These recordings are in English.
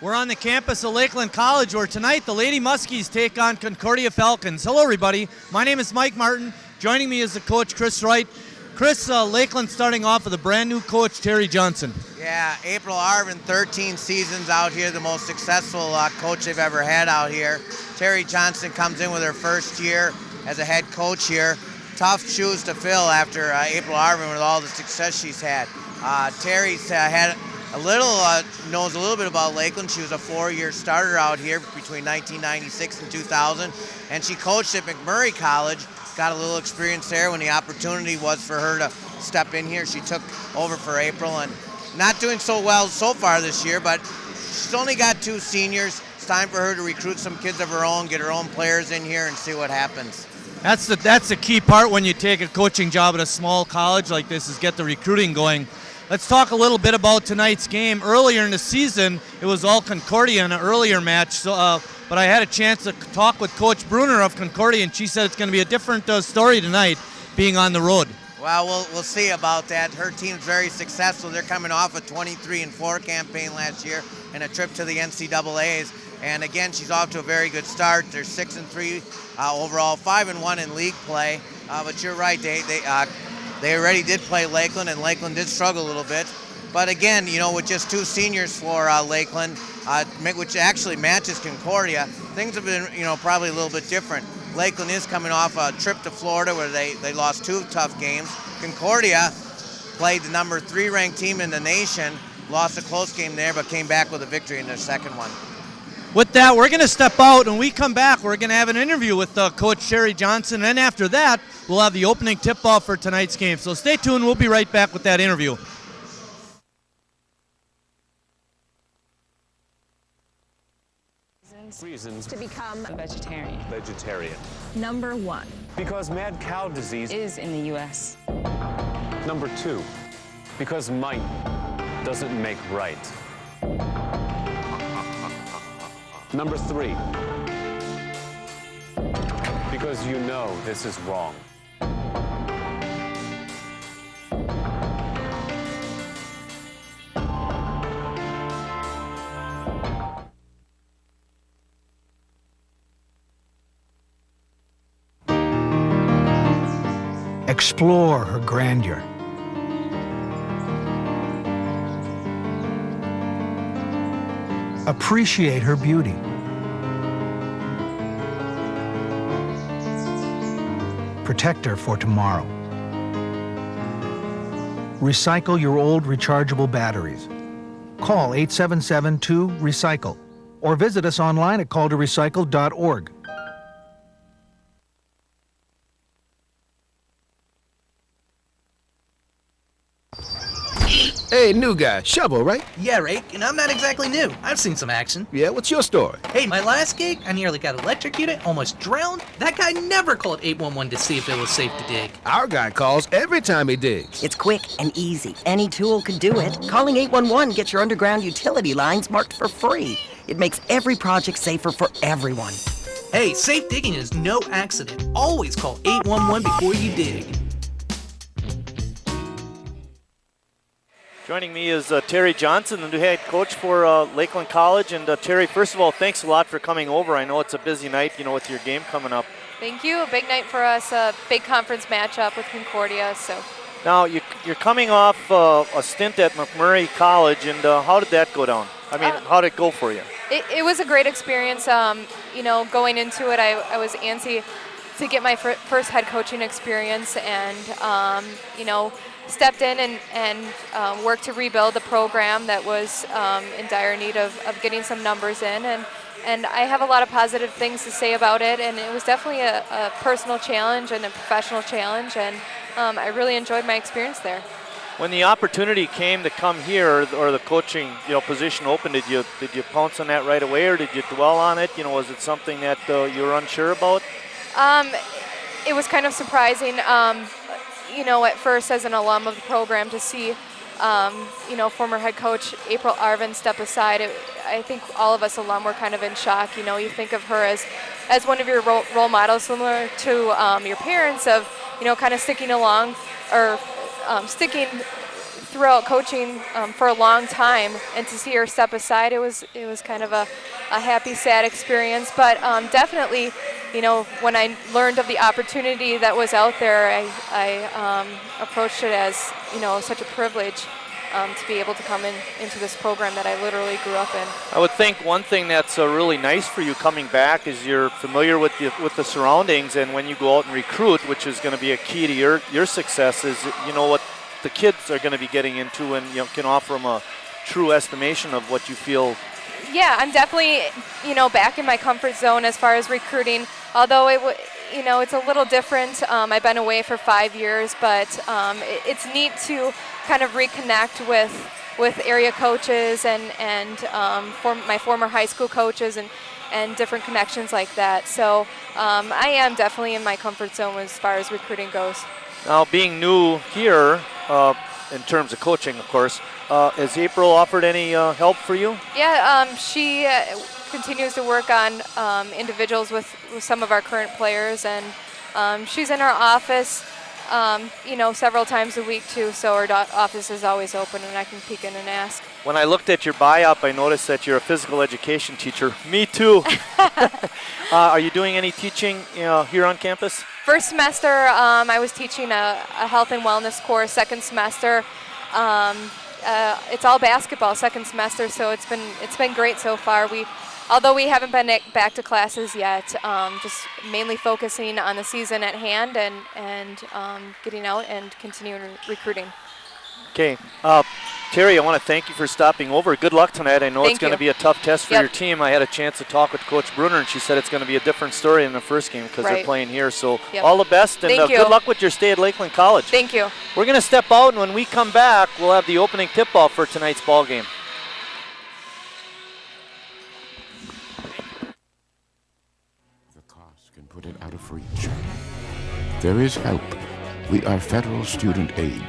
We're on the campus of Lakeland College where tonight the Lady Muskies take on Concordia Falcons. Hello everybody, my name is Mike Martin. Joining me is the coach Chris Wright. Chris, Lakeland starting off with a brand new coach, Terry Johnson. Yeah, April Arvin, 13 seasons out here, the most successful coach they've ever had out here. Terry Johnson comes in with her first year as a head coach here. Tough shoes to fill after April Arvin with all the success she's had. Terry's had knows a little bit about Lakeland. She was a 4-year starter out here between 1996 and 2000, and she coached at McMurray College. Got a little experience there when the opportunity was for her to step in here. She took over for April, and not doing so well so far this year, but she's only got 2 seniors. It's time for her to recruit some kids of her own, get her own players in here, and see what happens. That's the key part when you take a coaching job at a small college like this, is get the recruiting going. Let's talk a little bit about tonight's game. Earlier in the season, it was all Concordia in an earlier match, but I had a chance to talk with Coach Bruner of Concordia, and she said it's going to be a different story tonight, being on the road. Well, we'll see about that. Her team's very successful. They're coming off a 23-4 campaign last year and a trip to the NCAAs. And again, she's off to a very good start. They're 6-3 overall, 5-1 in league play. But you're right, they already did play Lakeland, and Lakeland did struggle a little bit. But again, with just 2 seniors for Lakeland, which actually matches Concordia, things have been, probably a little bit different. Lakeland is coming off a trip to Florida where they lost 2 tough games. Concordia played the number 3 ranked team in the nation, lost a close game there, but came back with a victory in their second one. With that, we're going to step out. When we come back, we're going to have an interview with Coach Terry Johnson. And after that, we'll have the opening tip-off for tonight's game. So stay tuned. We'll be right back with that interview. Reasons to become a vegetarian. Number 1. Because mad cow disease Is in the U.S. Number 2. Because might doesn't make right. Number 3. Because you know this is wrong. Explore her grandeur. Appreciate her beauty. Protect her for tomorrow. Recycle your old rechargeable batteries. Call 877-2-RECYCLE or visit us online at calltorecycle.org. Hey, new guy, Shovel, right? Yeah, Rake, and I'm not exactly new. I've seen some action. Yeah, what's your story? Hey, my last gig, I nearly got electrocuted, almost drowned. That guy never called 811 to see if it was safe to dig. Our guy calls every time he digs. It's quick and easy. Any tool can do it. Calling 811 gets your underground utility lines marked for free. It makes every project safer for everyone. Hey, safe digging is no accident. Always call 811 before you dig. Joining me is Terry Johnson, the new head coach for Lakeland College. And Terry, first of all, thanks a lot for coming over. I know it's a busy night, with your game coming up. Thank you. A big night for us, a big conference matchup with Concordia. So now you're coming off a stint at McMurray College, and how did that go down? I mean, how did it go for you? It was a great experience. Going into it, I was antsy to get my first head coaching experience, and stepped in and worked to rebuild a program that was in dire need of getting some numbers in. And I have a lot of positive things to say about it, and it was definitely a personal challenge and a professional challenge, and I really enjoyed my experience there. When the opportunity came to come here, or the coaching position opened, did you pounce on that right away, or did you dwell on it? Was it something that you were unsure about? It was kind of surprising. At first as an alum of the program to see, former head coach April Arvin step aside. I think all of us alum were kind of in shock. You think of her as one of your role models, similar to your parents, of, kind of sticking along or sticking throughout coaching for a long time, and to see her step aside, it was kind of a happy, sad experience. But definitely, when I learned of the opportunity that was out there, I approached it as such a privilege to be able to come into this program that I literally grew up in. I would think one thing that's really nice for you coming back is you're familiar with the surroundings, and when you go out and recruit, which is going to be a key to your success, is what the kids are going to be getting into, and can offer them a true estimation of what you feel. Yeah, I'm definitely back in my comfort zone as far as recruiting. Although it's a little different. I've been away for 5 years, but it's neat to kind of reconnect with area coaches and my former high school coaches and different connections like that. So I am definitely in my comfort zone as far as recruiting goes. Now, being new here, in terms of coaching, of course, has April offered any help for you? Yeah, she continues to work on individuals with some of our current players, and she's in our office several times a week too, so our office is always open and I can peek in and ask. When I looked at your bio-up, I noticed that you're a physical education teacher. Me too. Are you doing any teaching here on campus? First semester, I was teaching a health and wellness course. Second semester, it's all basketball. Second semester, so it's been great so far. Although we haven't been back to classes yet, just mainly focusing on the season at hand and getting out and continuing recruiting. Okay. Terry, I want to thank you for stopping over. Good luck tonight. I know it's going to be a tough test for your team. I had a chance to talk with Coach Brunner, and she said it's going to be a different story in the first game because they're playing here. So all the best, and good luck with your stay at Lakeland College. Thank you. We're going to step out, and when we come back, we'll have the opening tip-off for tonight's ball game. Put it out of reach. There is help. We are federal student aid,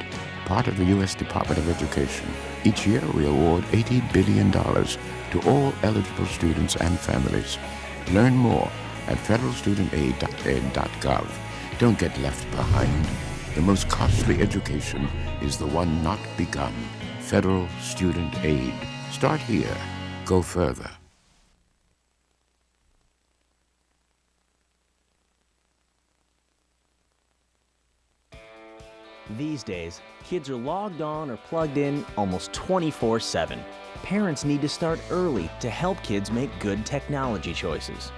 part of the U.S. Department of Education. Each year we award $80 billion to all eligible students and families. Learn more at federalstudentaid.ed.gov. Don't get left behind. The most costly education is the one not begun. Federal Student Aid. Start here. Go further. These days, kids are logged on or plugged in almost 24/7. Parents need to start early to help kids make good technology choices.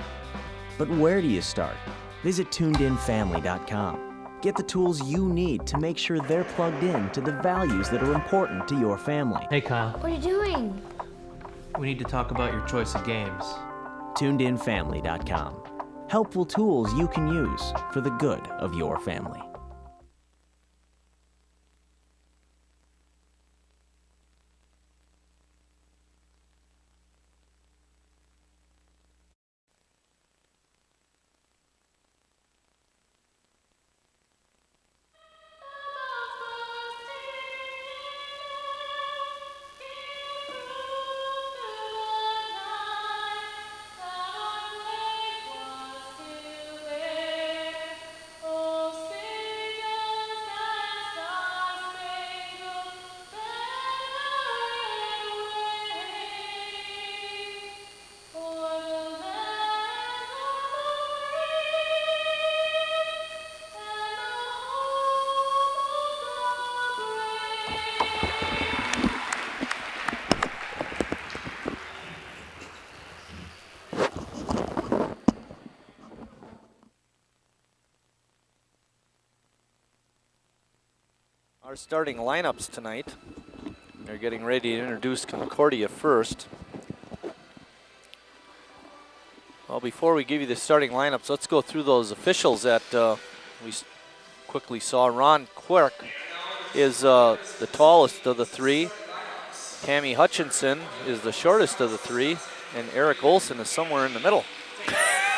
But where do you start? Visit tunedinfamily.com. Get the tools you need to make sure they're plugged in to the values that are important to your family. Hey, Kyle. What are you doing? We need to talk about your choice of games. tunedinfamily.com. Helpful tools you can use for the good of your family. Our starting lineups tonight. They're getting ready to introduce Concordia first. Well, before we give you the starting lineups, let's go through those officials that we quickly saw. Ron Quirk is the tallest of the three. Tammy Hutchinson is the shortest of the three. And Eric Olson is somewhere in the middle.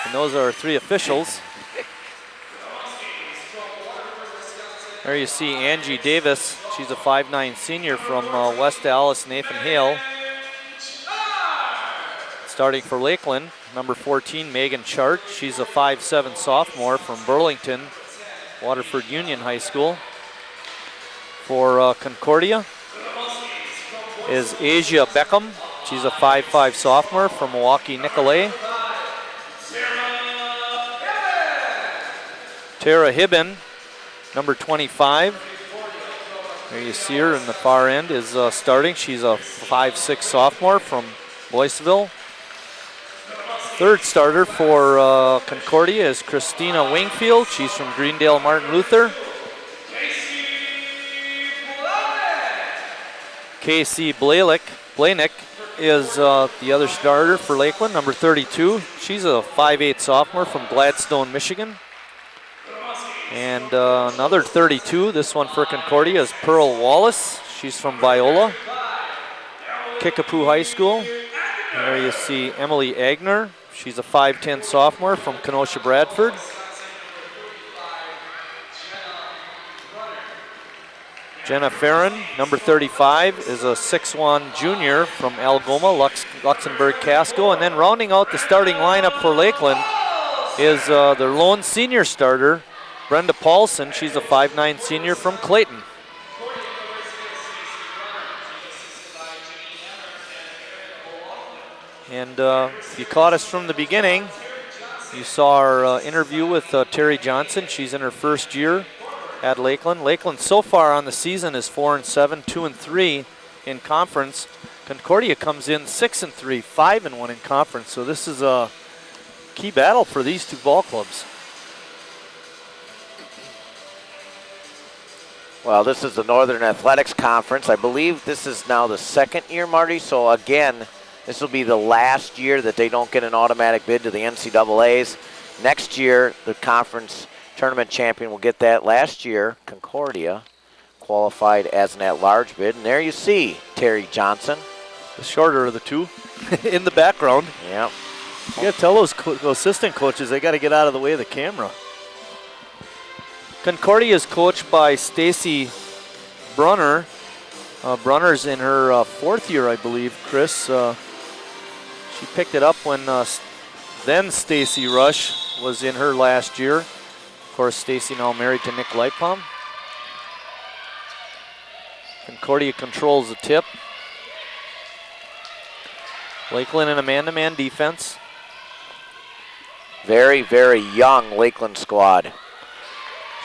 And those are our three officials. There you see Angie Davis. She's a 5'9" senior from West Dallas, Nathan Hale. Starting for Lakeland, number 14, Megan Chart. She's a 5'7" sophomore from Burlington, Waterford Union High School. For Concordia, is Asia Beckham. She's a 5'5" sophomore from Milwaukee Nicolay. Tara Hibben, number 25. There you see her in the far end is starting. She's a 5'6" sophomore from Boyceville. Third starter for Concordia is Christina Wingfield. She's from Greendale Martin Luther. Casey Blanick is the other starter for Lakeland, number 32. She's a 5'8" sophomore from Gladstone, Michigan. And another 32, this one for Concordia, is Pearl Wallace. She's from Viola, Kickapoo High School. There you see Emily Agner. She's a 5'10" sophomore from Kenosha Bradford. Jenna Farron, number 35, is a 6'1" junior from Algoma, Luxembourg Casco. And then rounding out the starting lineup for Lakeland is their lone senior starter, Brenda Paulson. She's a 5'9" senior from Clayton. And if you caught us from the beginning, you saw our interview with Terry Johnson. She's in her first year at Lakeland. Lakeland so far on the season is 4-7, 2-3 in conference. Concordia comes in 6-3, 5-1 in conference. So this is a key battle for these two ball clubs. Well, this is the Northern Athletics Conference. I believe this is now the second year, Marty. So again, this will be the last year that they don't get an automatic bid to the NCAAs. Next year, the conference tournament champion will get that. Last year, Concordia qualified as an at-large bid. And there you see Terry Johnson. The shorter of the two in the background. Yep. You got to tell those assistant coaches they got to get out of the way of the camera. Concordia is coached by Stacy Brunner. Brunner's in her fourth year, I believe, Chris. She picked it up when then Stacy Rush was in her last year. Of course, Stacy now married to Nick Lightbaum. Concordia controls the tip. Lakeland in a man-to-man defense. Very, very young Lakeland squad.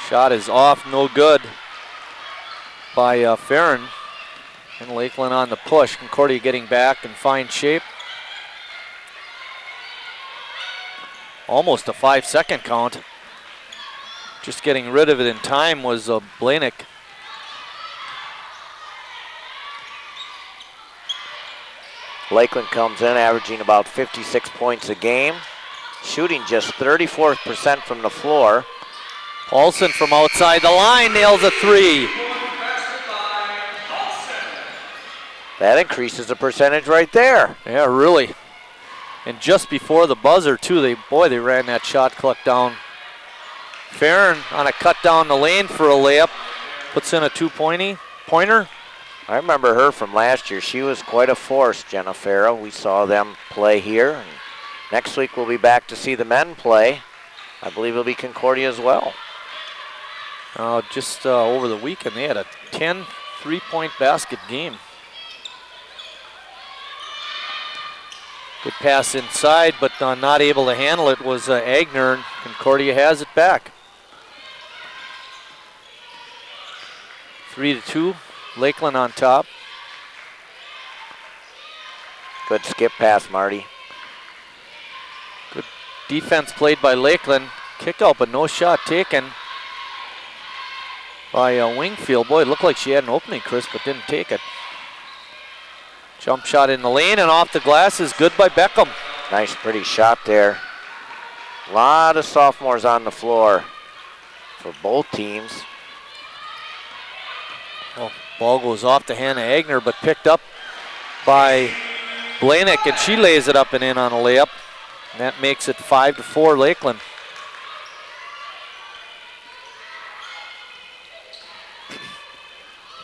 Shot is off, no good by Farron. And Lakeland on the push. Concordia getting back in fine shape. Almost a 5-second count. Just getting rid of it in time was Blanick. Lakeland comes in averaging about 56 points a game, shooting just 34% from the floor. Paulson from outside the line nails a three. That increases the percentage right there. Yeah, really. And just before the buzzer, too, they ran that shot clock down. Farron on a cut down the lane for a layup. Puts in a two-pointer. I remember her from last year. She was quite a force, Jenna Farrow. We saw them play here. And next week we'll be back to see the men play. I believe it'll be Concordia as well. Just over the weekend, they had a 10 three-point basket game. Good pass inside, but not able to handle it was Agner. Concordia has it back. 3-2, Lakeland on top. Good skip pass, Marty. Good defense played by Lakeland. Kick out, but no shot taken by Wingfield. Boy, it looked like she had an opening, Chris, but didn't take it. Jump shot in the lane and off the glass is good by Beckham. Nice, pretty shot there. A lot of sophomores on the floor for both teams. Well, ball goes off the hand of Agner, but picked up by Blanick, and she lays it up and in on a layup. And that makes it 5-4 Lakeland.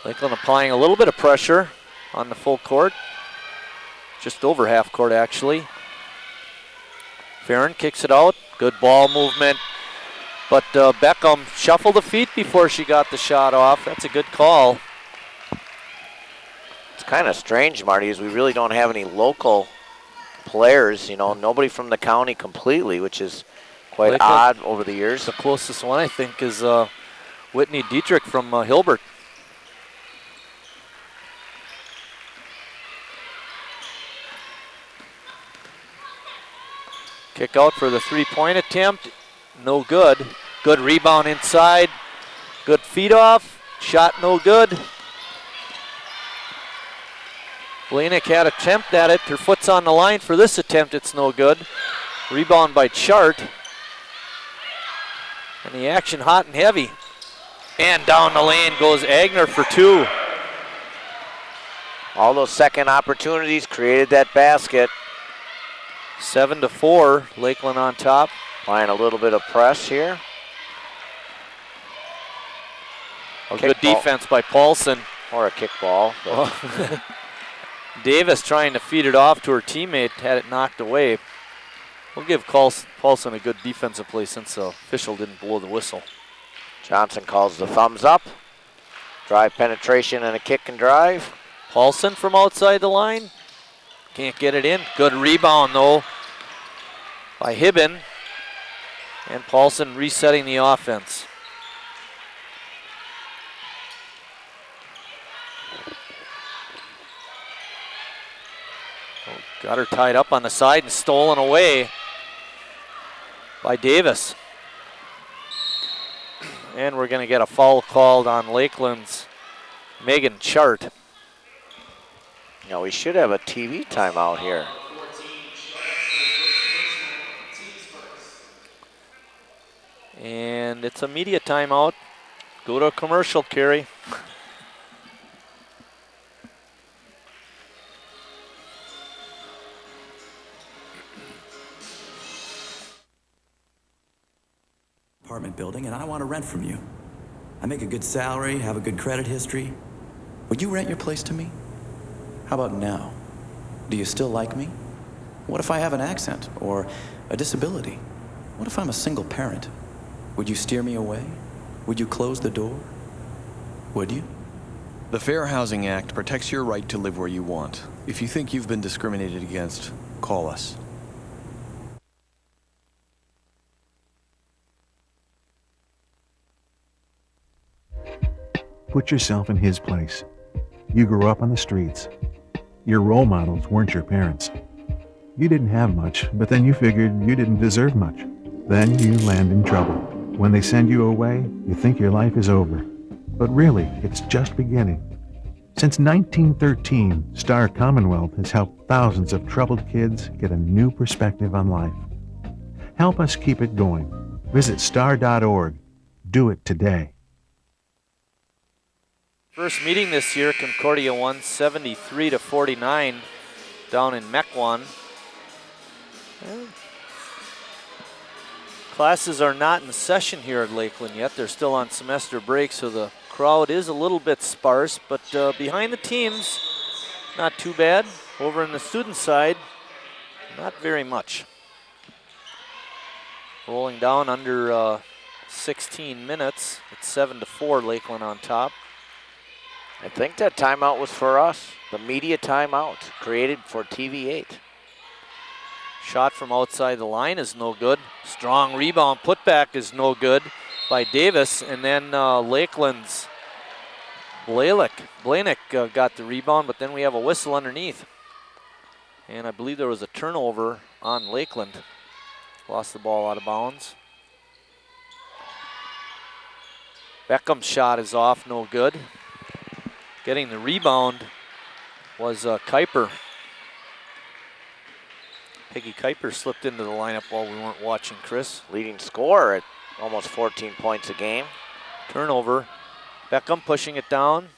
Lakeland applying a little bit of pressure on the full court. Just over half court, actually. Farron kicks it out. Good ball movement. But Beckham shuffled the feet before she got the shot off. That's a good call. It's kind of strange, Marty, is we really don't have any local players, you know, nobody from the county completely, which is quite Lakeland, odd over the years. The closest one, I think, is Whitney Dietrich from Hilbert. Kick out for the three-point attempt. No good. Good rebound inside. Good feed off. Shot no good. Blanick had an attempt at it. Her foot's on the line for this attempt. It's no good. Rebound by Chart. And the action hot and heavy. And down the lane goes Agner for two. All those second opportunities created that basket. 7-4, Lakeland on top. Applying a little bit of press here. A good defense by Paulson. Or a kickball. Davis trying to feed it off to her teammate, had it knocked away. We'll give Paulson a good defensive play since the official didn't blow the whistle. Johnson calls the thumbs up. Drive penetration and a kick and drive. Paulson from outside the line. Can't get it in. Good rebound though by Hibben. And Paulson resetting the offense. Got her tied up on the side and stolen away by Davis. And we're going to get a foul called on Lakeland's Megan Chart. Yeah, we should have a TV timeout here. And it's a media timeout. Go to a commercial, Carrie. Apartment building, and I want to rent from you. I make a good salary, have a good credit history. Would you rent your place to me? How about now? Do you still like me? What if I have an accent or a disability? What if I'm a single parent? Would you steer me away? Would you close the door? Would you? The Fair Housing Act protects your right to live where you want. If you think you've been discriminated against, call us. Put yourself in his place. You grew up on the streets. Your role models weren't your parents. You didn't have much, but then you figured you didn't deserve much. Then you land in trouble. When they send you away, you think your life is over. But really, it's just beginning. Since 1913, Star Commonwealth has helped thousands of troubled kids get a new perspective on life. Help us keep it going. Visit star.org. Do it today. First meeting this year, Concordia won 73-49 down in Mequon. Well, classes are not in session here at Lakeland yet. They're still on semester break, so the crowd is a little bit sparse, but behind the teams, not too bad. Over on the student side, not very much. Rolling down under 16 minutes. It's 7-4, Lakeland on top. I think that timeout was for us. The media timeout created for TV8. Shot from outside the line is no good. Strong rebound putback is no good by Davis. And then Lakeland's Blanick got the rebound, but then we have a whistle underneath. And I believe there was a turnover on Lakeland. Lost the ball out of bounds. Beckham's shot is off, no good. Getting the rebound was Kuiper. Peggy Kuiper slipped into the lineup while we weren't watching, Chris. Leading scorer at almost 14 points a game. Turnover. Beckham pushing it down.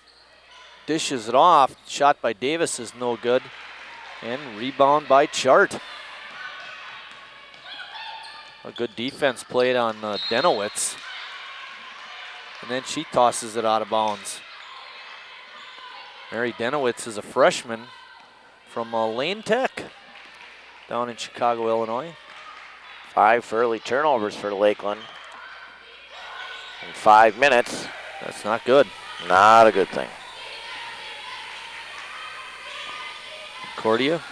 Dishes it off. Shot by Davis is no good. And rebound by Chart. A good defense played on Denowitz. And then she tosses it out of bounds. Mary Denowitz is a freshman from Lane Tech down in Chicago, Illinois. 5 early turnovers for Lakeland in 5 minutes. That's not good. Not a good thing. Concordia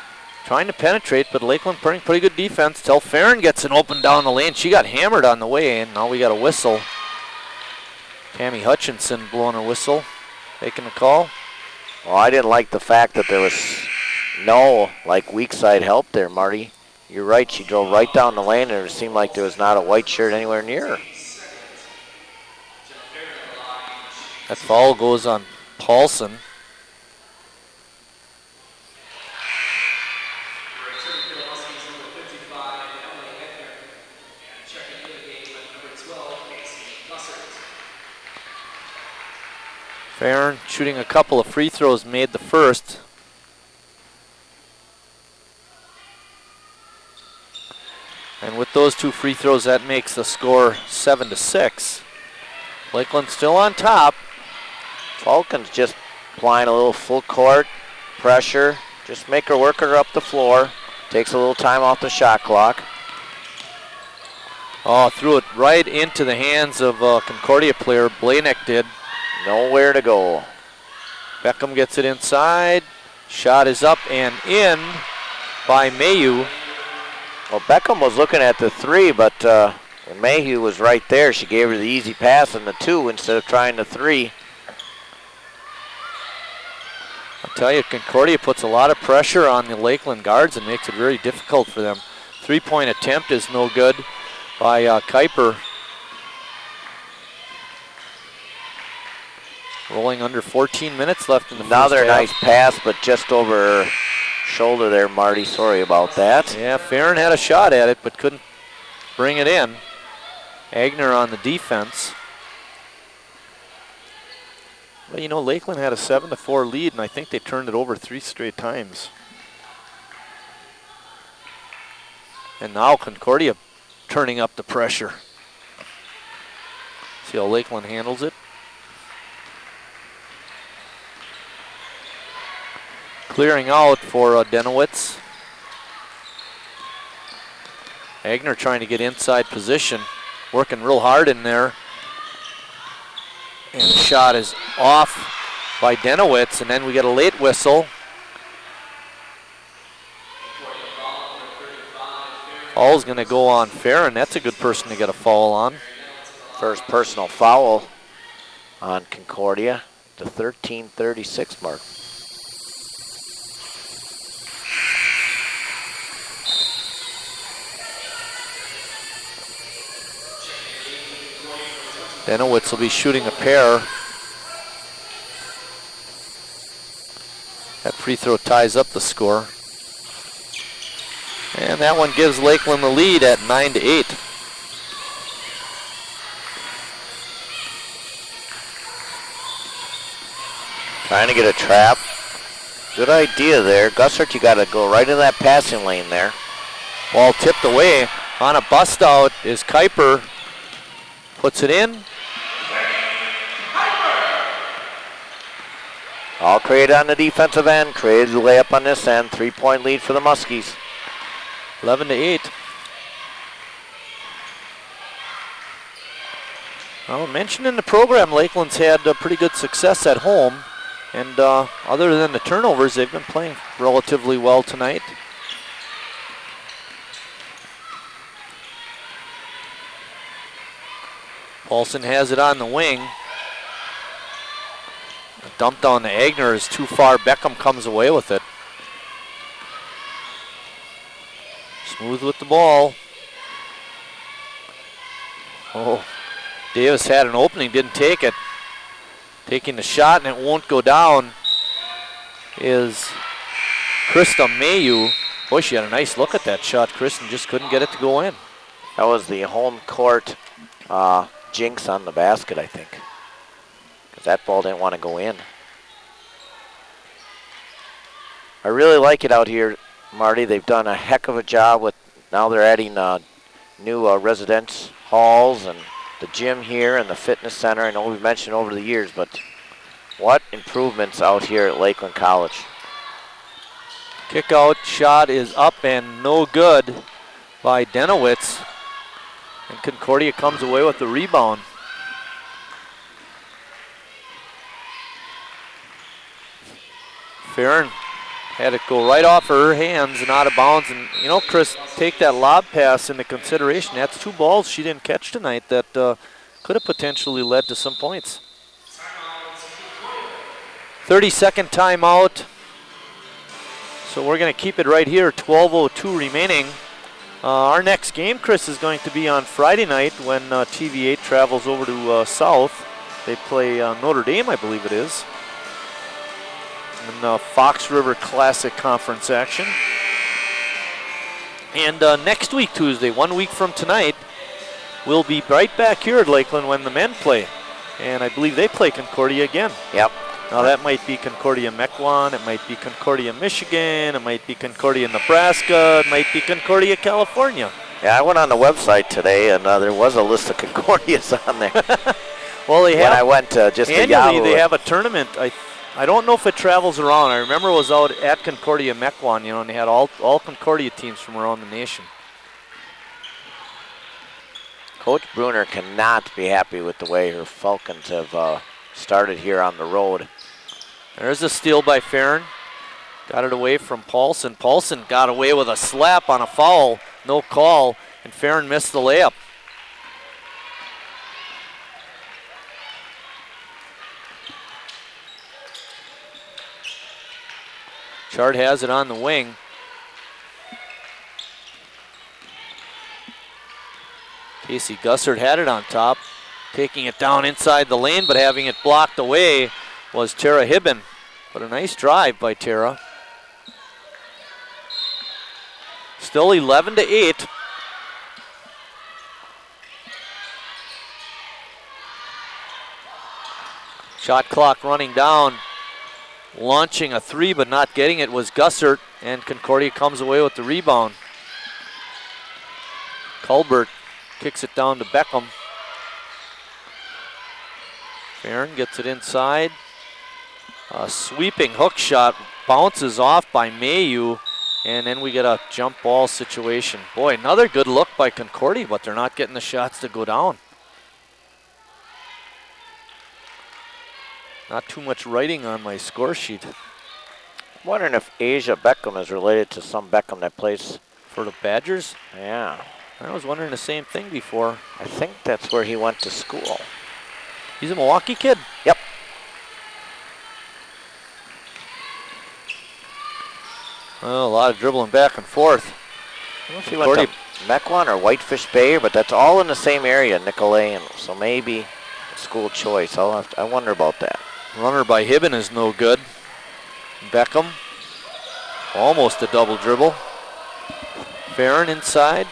trying to penetrate, but Lakeland playing pretty good defense till Farron gets an open down the lane. She got hammered on the way in. Now we got a whistle. Tammy Hutchinson blowing her whistle, making the call. Well, I didn't like the fact that there was no weak side help there, Marty. You're right, she drove right down the lane and it seemed like there was not a white shirt anywhere near her. That foul goes on Paulson. Farron shooting a couple of free throws, made the first. And with those 2 free throws, that makes the score 7-6. Lakeland still on top. Falcons just applying a little full court pressure. Just make her work her up the floor. Takes a little time off the shot clock. Oh, threw it right into the hands of Concordia player. Blanek did. Nowhere to go. Beckham gets it inside. Shot is up and in by Mayu. Well, Beckham was looking at the 3, but when Mayhew was right there, she gave her the easy pass and the 2 instead of trying the 3. I'll tell you, Concordia puts a lot of pressure on the Lakeland guards and makes it very difficult for them. 3-point attempt is no good by Kuiper. Rolling under 14 minutes left in the first half. Another nice pass, but just over her shoulder there, Marty. Sorry about that. Yeah, Farron had a shot at it, but couldn't bring it in. Agner on the defense. Well, you know, Lakeland had a 7-4 lead, and I think they turned it over 3 straight times. And now Concordia turning up the pressure. See how Lakeland handles it. Clearing out for Denowitz. Agner trying to get inside position, working real hard in there. And the shot is off by Denowitz, and then we get a late whistle. Foul's going to go on Farron. That's a good person to get a foul on. First personal foul on Concordia, the 13:36 mark. Denowitz will be shooting a pair. That free throw ties up the score. And that one gives Lakeland the lead at 9-8. Trying to get a trap. Good idea there. Gussert, you got to go right in that passing lane there. Ball tipped away. On a bust out is Kuiper. Puts it in. All created on the defensive end. Created the layup on this end. 3-point lead for the Muskies. 11-8. Well, mentioned in the program, Lakeland's had pretty good success at home. And other than the turnovers, they've been playing relatively well tonight. Paulson has it on the wing. Dumped on to Agner is too far. Beckham comes away with it. Smooth with the ball. Oh, Davis had an opening, didn't take it. Taking the shot, and it won't go down, is Krista Mayu. Boy, she had a nice look at that shot. Kristen just couldn't get it to go in. That was the home court jinx on the basket, I think. Because that ball didn't want to go in. I really like it out here, Marty. They've done a heck of a job with, now they're adding new residence halls and the gym here and the fitness center. I know we've mentioned over the years, but what improvements out here at Lakeland College. Kick out shot is up and no good by Denowitz. And Concordia comes away with the rebound. Farron Had it go right off her hands and out of bounds. And, you know, Chris, take that lob pass into consideration. That's 2 balls she didn't catch tonight that could have potentially led to some points. 30-second timeout. So we're going to keep it right here, 12:02 remaining. Our next game, Chris, is going to be on Friday night when TV8 travels over to South. They play Notre Dame, I believe it is, in Fox River Classic Conference action. And next week, Tuesday, 1 week from tonight, we'll be right back here at Lakeland when the men play. And I believe they play Concordia again. Yep. Now that might be Concordia, Mequon, it might be Concordia, Michigan, it might be Concordia, Nebraska, it might be Concordia, California. Yeah, I went on the website today and there was a list of Concordias on there. Well, they have, when I went just annually to Yahoo. They have a tournament. I don't know if it travels around. I remember it was out at Concordia, Mequon, you know, and they had all Concordia teams from around the nation. Coach Bruner cannot be happy with the way her Falcons have started here on the road. There's a steal by Farron. Got it away from Paulson. Paulson got away with a slap on a foul. No call, and Farron missed the layup. Chart has it on the wing. Casey Gussert had it on top. Taking it down inside the lane, but having it blocked away was Tara Hibben. But a nice drive by Tara. Still 11-8. Shot clock running down. Launching a 3 but not getting it was Gussert, and Concordia comes away with the rebound. Culbert kicks it down to Beckham. Farron gets it inside. A sweeping hook shot bounces off by Mayu, and then we get a jump ball situation. Boy, another good look by Concordia, but they're not getting the shots to go down. Not too much writing on my score sheet. I'm wondering if Asia Beckham is related to some Beckham that plays for the Badgers. Yeah. I was wondering the same thing before. I think that's where he went to school. He's a Milwaukee kid? Yep. Well, a lot of dribbling back and forth. I don't know if he went to Mequon or Whitefish Bay, but that's all in the same area, Nicolay, so maybe school choice. I wonder about that. Runner by Hibben is no good. Beckham, almost a double dribble. Farron inside.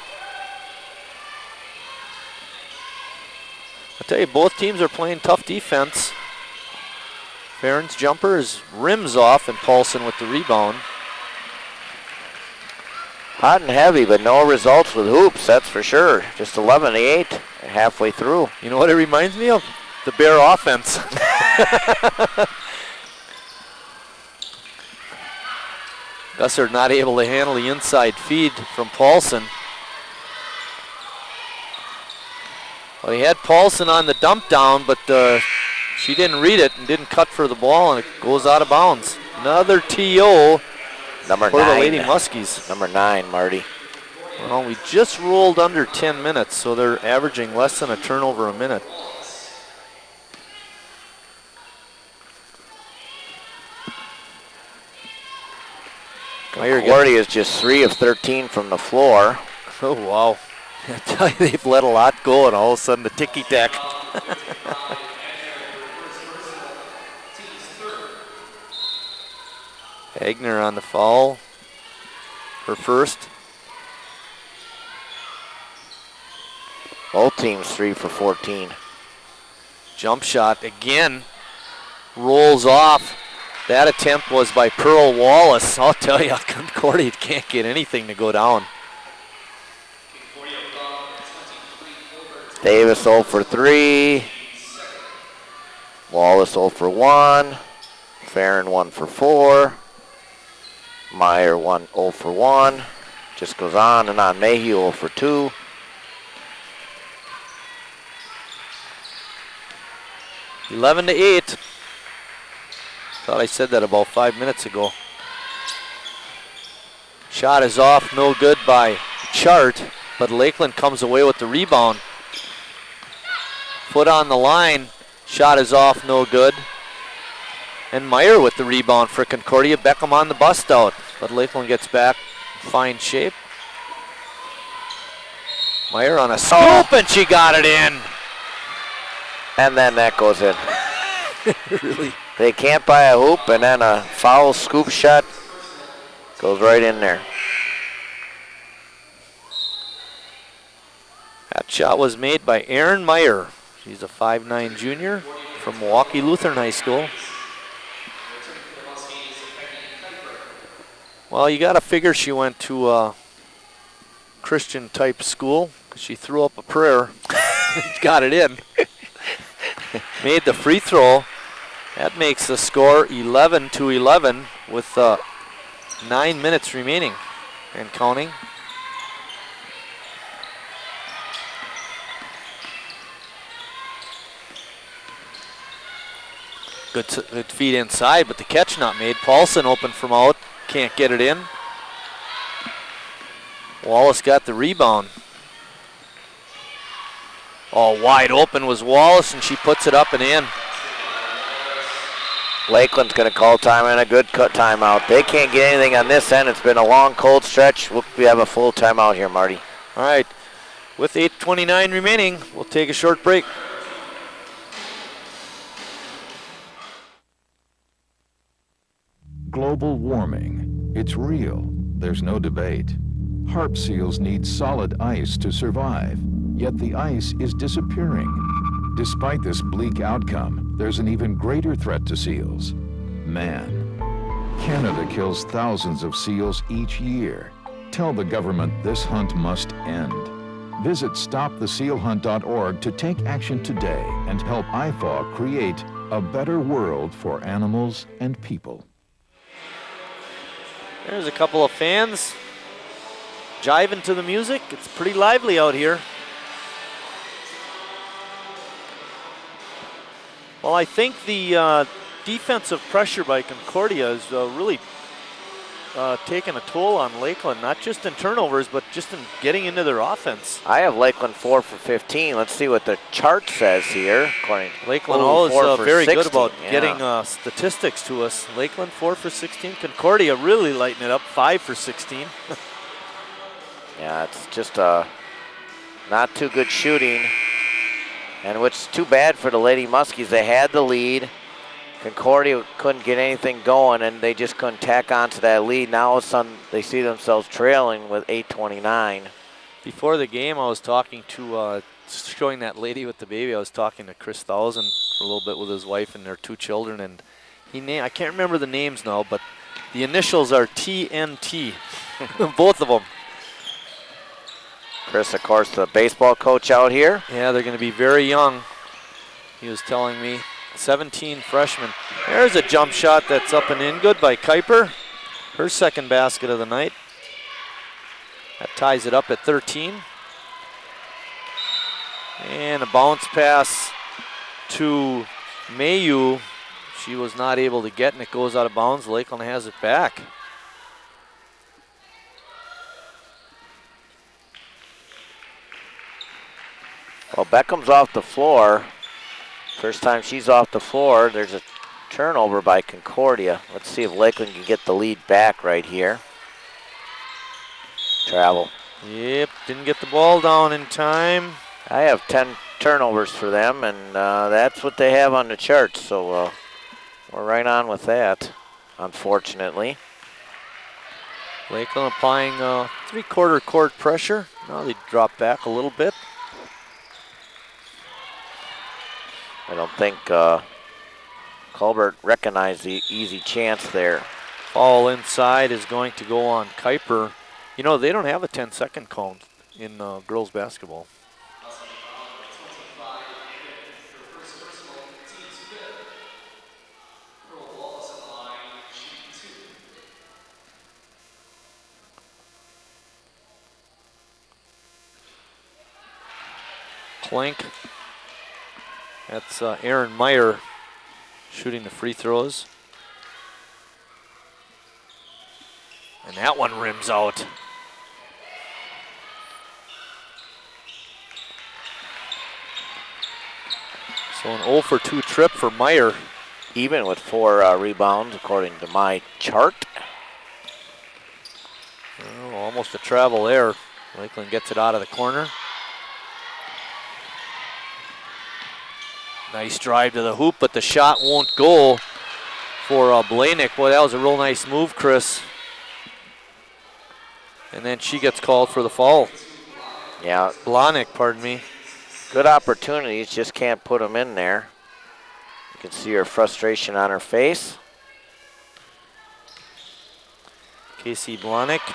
I tell you, both teams are playing tough defense. Farron's jumper is rims off, and Paulson with the rebound. Hot and heavy, but no results with hoops, that's for sure. Just 11-8, halfway through. You know what it reminds me of? The Bear offense. Gussert not able to handle the inside feed from Paulson. Well, he had Paulson on the dump down, but she didn't read it and didn't cut for the ball, and it goes out of bounds. Another TO Number for 9. the Lady Muskies. Number 9, Marty. Well, we just rolled under 10 minutes, so they're averaging less than a turnover a minute. Concordia is just 3 of 13 from the floor. Oh, wow. I tell you, they've let a lot go, and all of a sudden the ticky-tack. Hagner on the foul. Her first. Both teams 3 for 14. Jump shot again. Rolls off. That attempt was by Pearl Wallace. I'll tell you, Concordia can't get anything to go down. Davis 0 for 3. Wallace 0 for 1. Farron 1 for 4. Meyer 0 for 1. Just goes on and on. Mayhew 0 for 2. (11-8). Thought I said that about 5 minutes ago. Shot is off, no good by Chart, but Lakeland comes away with the rebound. Foot on the line, shot is off, no good. And Meyer with the rebound for Concordia. Beckham on the bust out, but Lakeland gets back in fine shape. Meyer on a scoop, and she got it in. And then that goes in. Really? They can't buy a hoop, and then a foul scoop shot goes right in there. That shot was made by Erin Meyer. She's a 5'9" junior from Milwaukee Lutheran High School. Well, you got to figure she went to a Christian type school. She threw up a prayer, got it in. Made the free throw. That makes the score 11-11 with 9 minutes remaining and counting. Good feed inside, but the catch not made. Paulson open from out, can't get it in. Wallace got the rebound. Oh, wide open was Wallace, and she puts it up and in. Lakeland's going to call time and a good cut timeout. They can't get anything on this end. It's been a long, cold stretch. We have a full timeout here, Marty. All right, with 8:29 remaining, we'll take a short break. Global warming. It's real. There's no debate. Harp seals need solid ice to survive, yet the ice is disappearing. Despite this bleak outcome, there's an even greater threat to seals: man. Canada kills thousands of seals each year. Tell the government this hunt must end. Visit stopthesealhunt.org to take action today and help IFAW create a better world for animals and people. There's a couple of fans jiving to the music. It's pretty lively out here. Well, I think the defensive pressure by Concordia is really taking a toll on Lakeland, not just in turnovers, but just in getting into their offense. I have Lakeland 4 for 15. Let's see what the chart says here. Lakeland always very 16. Good about getting statistics to us. Lakeland 4 for 16. Concordia really lighting it up, 5 for 16. Yeah, it's just not too good shooting. And which is too bad for the Lady Muskies. They had the lead. Concordia couldn't get anything going, and they just couldn't tack onto that lead. Now all of a sudden they see themselves trailing with 8:29. Before the game, I was talking to, showing that lady with the baby, I was talking to Chris Thousand for a little bit with his wife and their 2 children, and I can't remember the names now, but the initials are TNT, both of them. Chris, of course, the baseball coach out here. Yeah, they're going to be very young, he was telling me. 17 freshmen. There's a jump shot that's up and in. Good by Kuiper. Her second basket of the night. That ties it up at 13. And a bounce pass to Mayu. She was not able to get, and it goes out of bounds. Lakeland has it back. Well, Beckham's off the floor. First time she's off the floor. There's a turnover by Concordia. Let's see if Lakeland can get the lead back right here. Travel. Yep, didn't get the ball down in time. I have 10 turnovers for them, and that's what they have on the chart. So we're right on with that, unfortunately. Lakeland applying 3/4 court pressure. Now they drop back a little bit. I don't think Colbert recognized the easy chance there. Foul inside is going to go on Kuiper. You know, they don't have a 10-second count in girls basketball. Clink. That's Erin Meyer shooting the free throws. And that one rims out. So an 0 for 2 trip for Meyer. Even with 4 rebounds, according to my chart. Oh, almost a travel there. Lakeland gets it out of the corner. Nice drive to the hoop, but the shot won't go for Blanick. Boy, that was a real nice move, Chris. And then she gets called for the foul. Yeah. Blanick, pardon me. Good opportunities, just can't put them in there. You can see her frustration on her face. Casey Blanick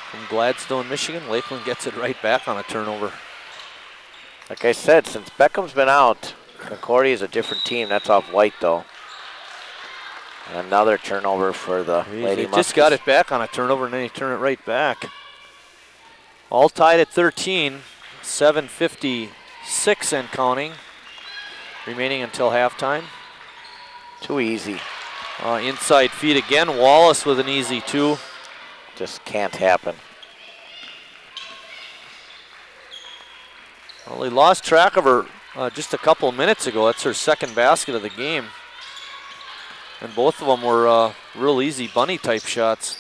from Gladstone, Michigan. Lakeland gets it right back on a turnover. Like I said, since Beckham's been out, Concordia is a different team. That's off White, though. And another turnover for the Lady They just got it back on a turnover, and then they turn it right back. All tied at 13, 7:56 and counting, remaining until halftime. Too easy. Inside feed again. Wallace with an easy 2. Just can't happen. Well, they lost track of her just a couple of minutes ago. That's her second basket of the game. And both of them were real easy bunny type shots.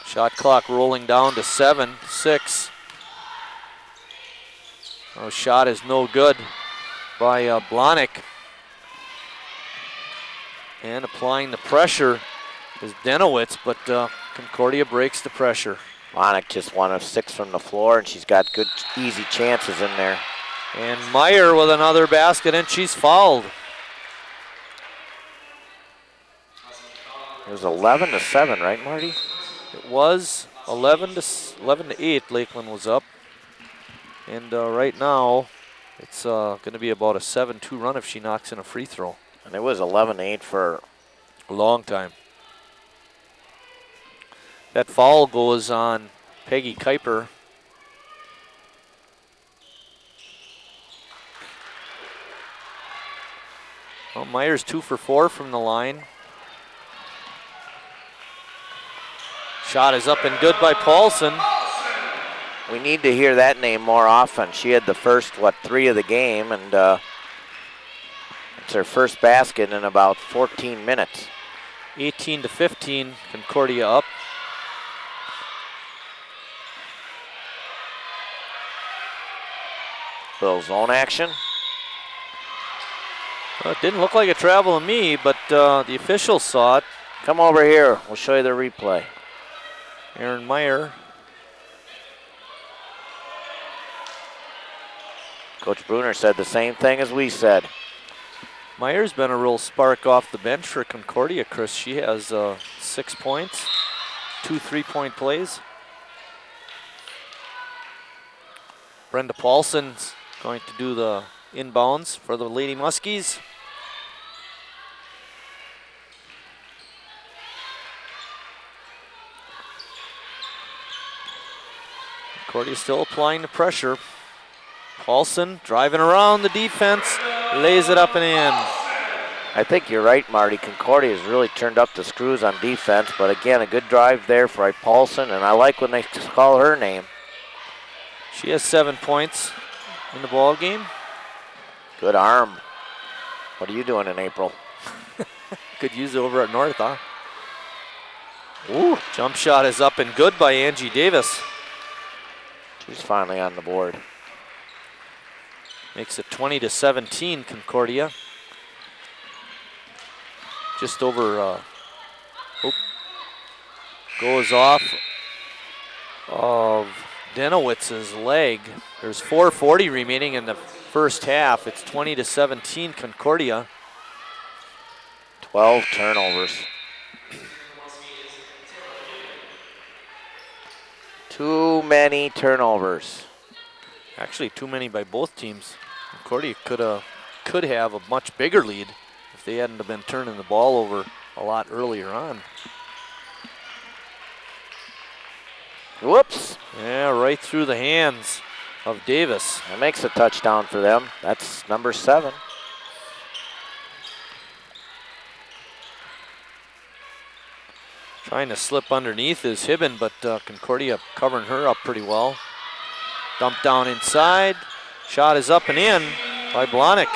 Shot clock rolling down to 7, 6. Oh, shot is no good by Blanick. And applying the pressure is Denowitz, but Concordia breaks the pressure. Blanick just 1 of 6 from the floor, and she's got good, easy chances in there. And Meyer with another basket, and she's fouled. It was 11 to 7, right, Marty? It was 11 to 8. Lakeland was up, and right now it's going to be about a 7-2 run if she knocks in a free throw. And it was 11-8 for a long time. That foul goes on Peggy Kuiper. Well, Meyer's 2 for 4 from the line. Shot is up and good by Paulson. We need to hear that name more often. She had the first, 3 of the game, and it's her first basket in about 14 minutes. 18 to 15, Concordia up. Little zone action. Well, it didn't look like a travel to me, but the officials saw it. Come over here. We'll show you the replay. Aaron Meyer. Coach Bruner said the same thing as we said. Meyer's been a real spark off the bench for Concordia, Chris. She has 6 points, 2 3-point plays. Brenda Paulson's going to do the inbounds for the Lady Muskies. Concordia still applying the pressure. Paulson driving around the defense, lays it up and in. I think you're right, Marty. Concordia has really turned up the screws on defense, but again, a good drive there for Paulson, and I like when they call her name. She has 7 points in the ball game. Good arm. What are you doing in April? Could use it over at North, huh? Ooh, jump shot is up and good by Angie Davis. She's finally on the board. Makes it 20 to 17, Concordia. Just over, goes off of Denowitz's leg. There's 4:40 remaining in the first half. It's 20 to 17, Concordia. 12 turnovers. Too many turnovers. Actually, too many by both teams. Concordia could have a much bigger lead if they hadn't have been turning the ball over a lot earlier on. Whoops. Yeah, right through the hands of Davis. That makes a touchdown for them. That's number 7. Trying to slip underneath is Hibben, but Concordia covering her up pretty well. Dump down inside. Shot is up and in by Blahnik.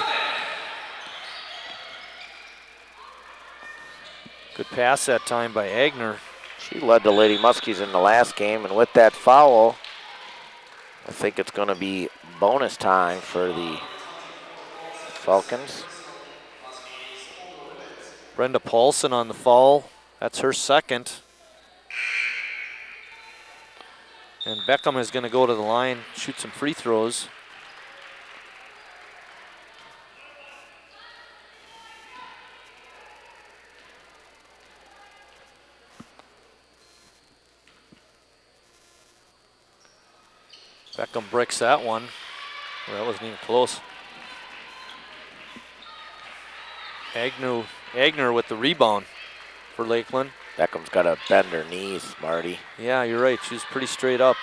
Good pass that time by Agner. She led the Lady Muskies in the last game, and with that foul, I think it's going to be bonus time for the Falcons. Brenda Paulson on the foul. That's her second. And Beckham is going to go to the line, shoot some free throws. Beckham bricks that one. Well, that wasn't even close. Agner with the rebound for Lakeland. Beckham's got to bend her knees, Marty. Yeah, you're right. She's pretty straight up.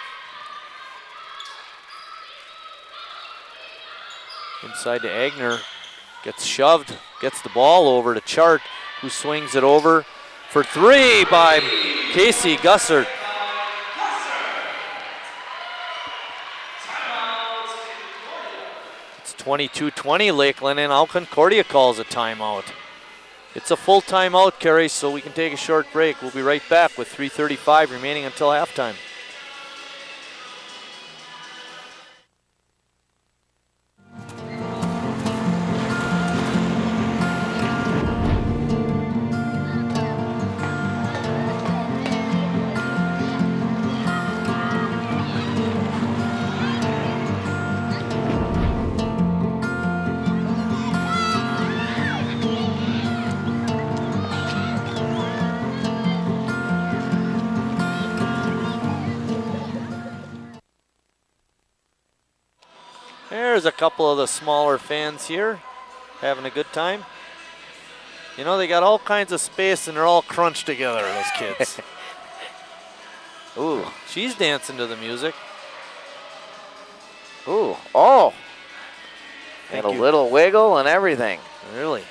Inside to Agner. Gets shoved. Gets the ball over to Chart, who swings it over for three by Casey Gussert. It's 22-20 Lakeland, and now Concordia calls a timeout. It's a full timeout, Kerry, so we can take a short break. We'll be right back with 3:35 remaining until halftime. There's a couple of the smaller fans here having a good time. You know, they got all kinds of space and they're all crunched together, those kids. Ooh, she's dancing to the music. Ooh, oh. Thank And a you. little wiggle and everything. Really?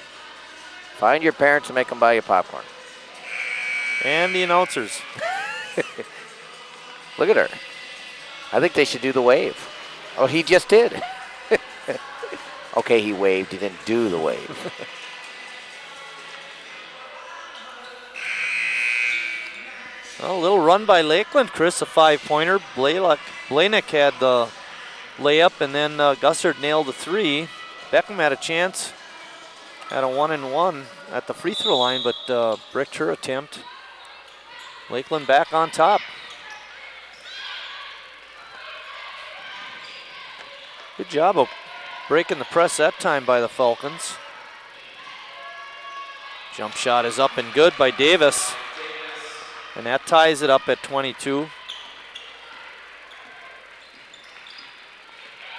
Find your parents and make them buy you popcorn. And the announcers. Look at her. I think they should do the wave. Oh, he just did. Okay, he waved. He didn't do the wave. Well, a little run by Lakeland, Chris, a 5-pointer. Blahnik had the layup, and then Gussert nailed the three. Beckham had a chance, had a 1-and-1 at the free throw line, but bricked her attempt. Lakeland back on top. Good job of breaking the press that time by the Falcons. Jump shot is up and good by Davis. And that ties it up at 22.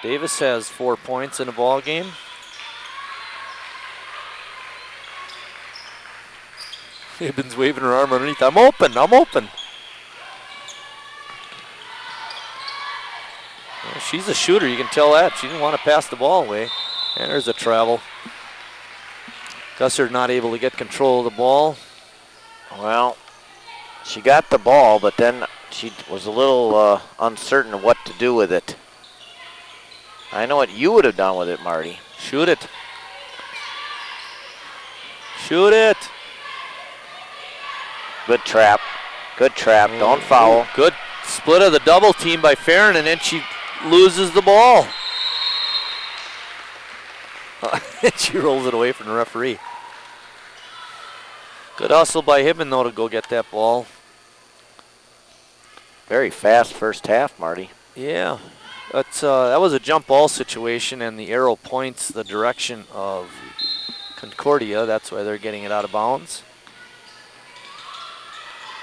Davis has 4 points in the ball game. Hibben's waving her arm underneath. I'm open, I'm open. Well, she's a shooter, you can tell that. She didn't want to pass the ball away. And there's a travel. Gussert not able to get control of the ball. Well, she got the ball, but then she was a little uncertain of what to do with it. I know what you would have done with it, Marty. Shoot it. Shoot it. Good trap. Good trap. Don't foul. Good split of the double team by Farron, and then she loses the ball. She rolls it away from the referee. Good hustle by Hibben, though, to go get that ball. Very fast first half, Marty. Yeah. That was a jump ball situation, and the arrow points the direction of Concordia. That's why they're getting it out of bounds.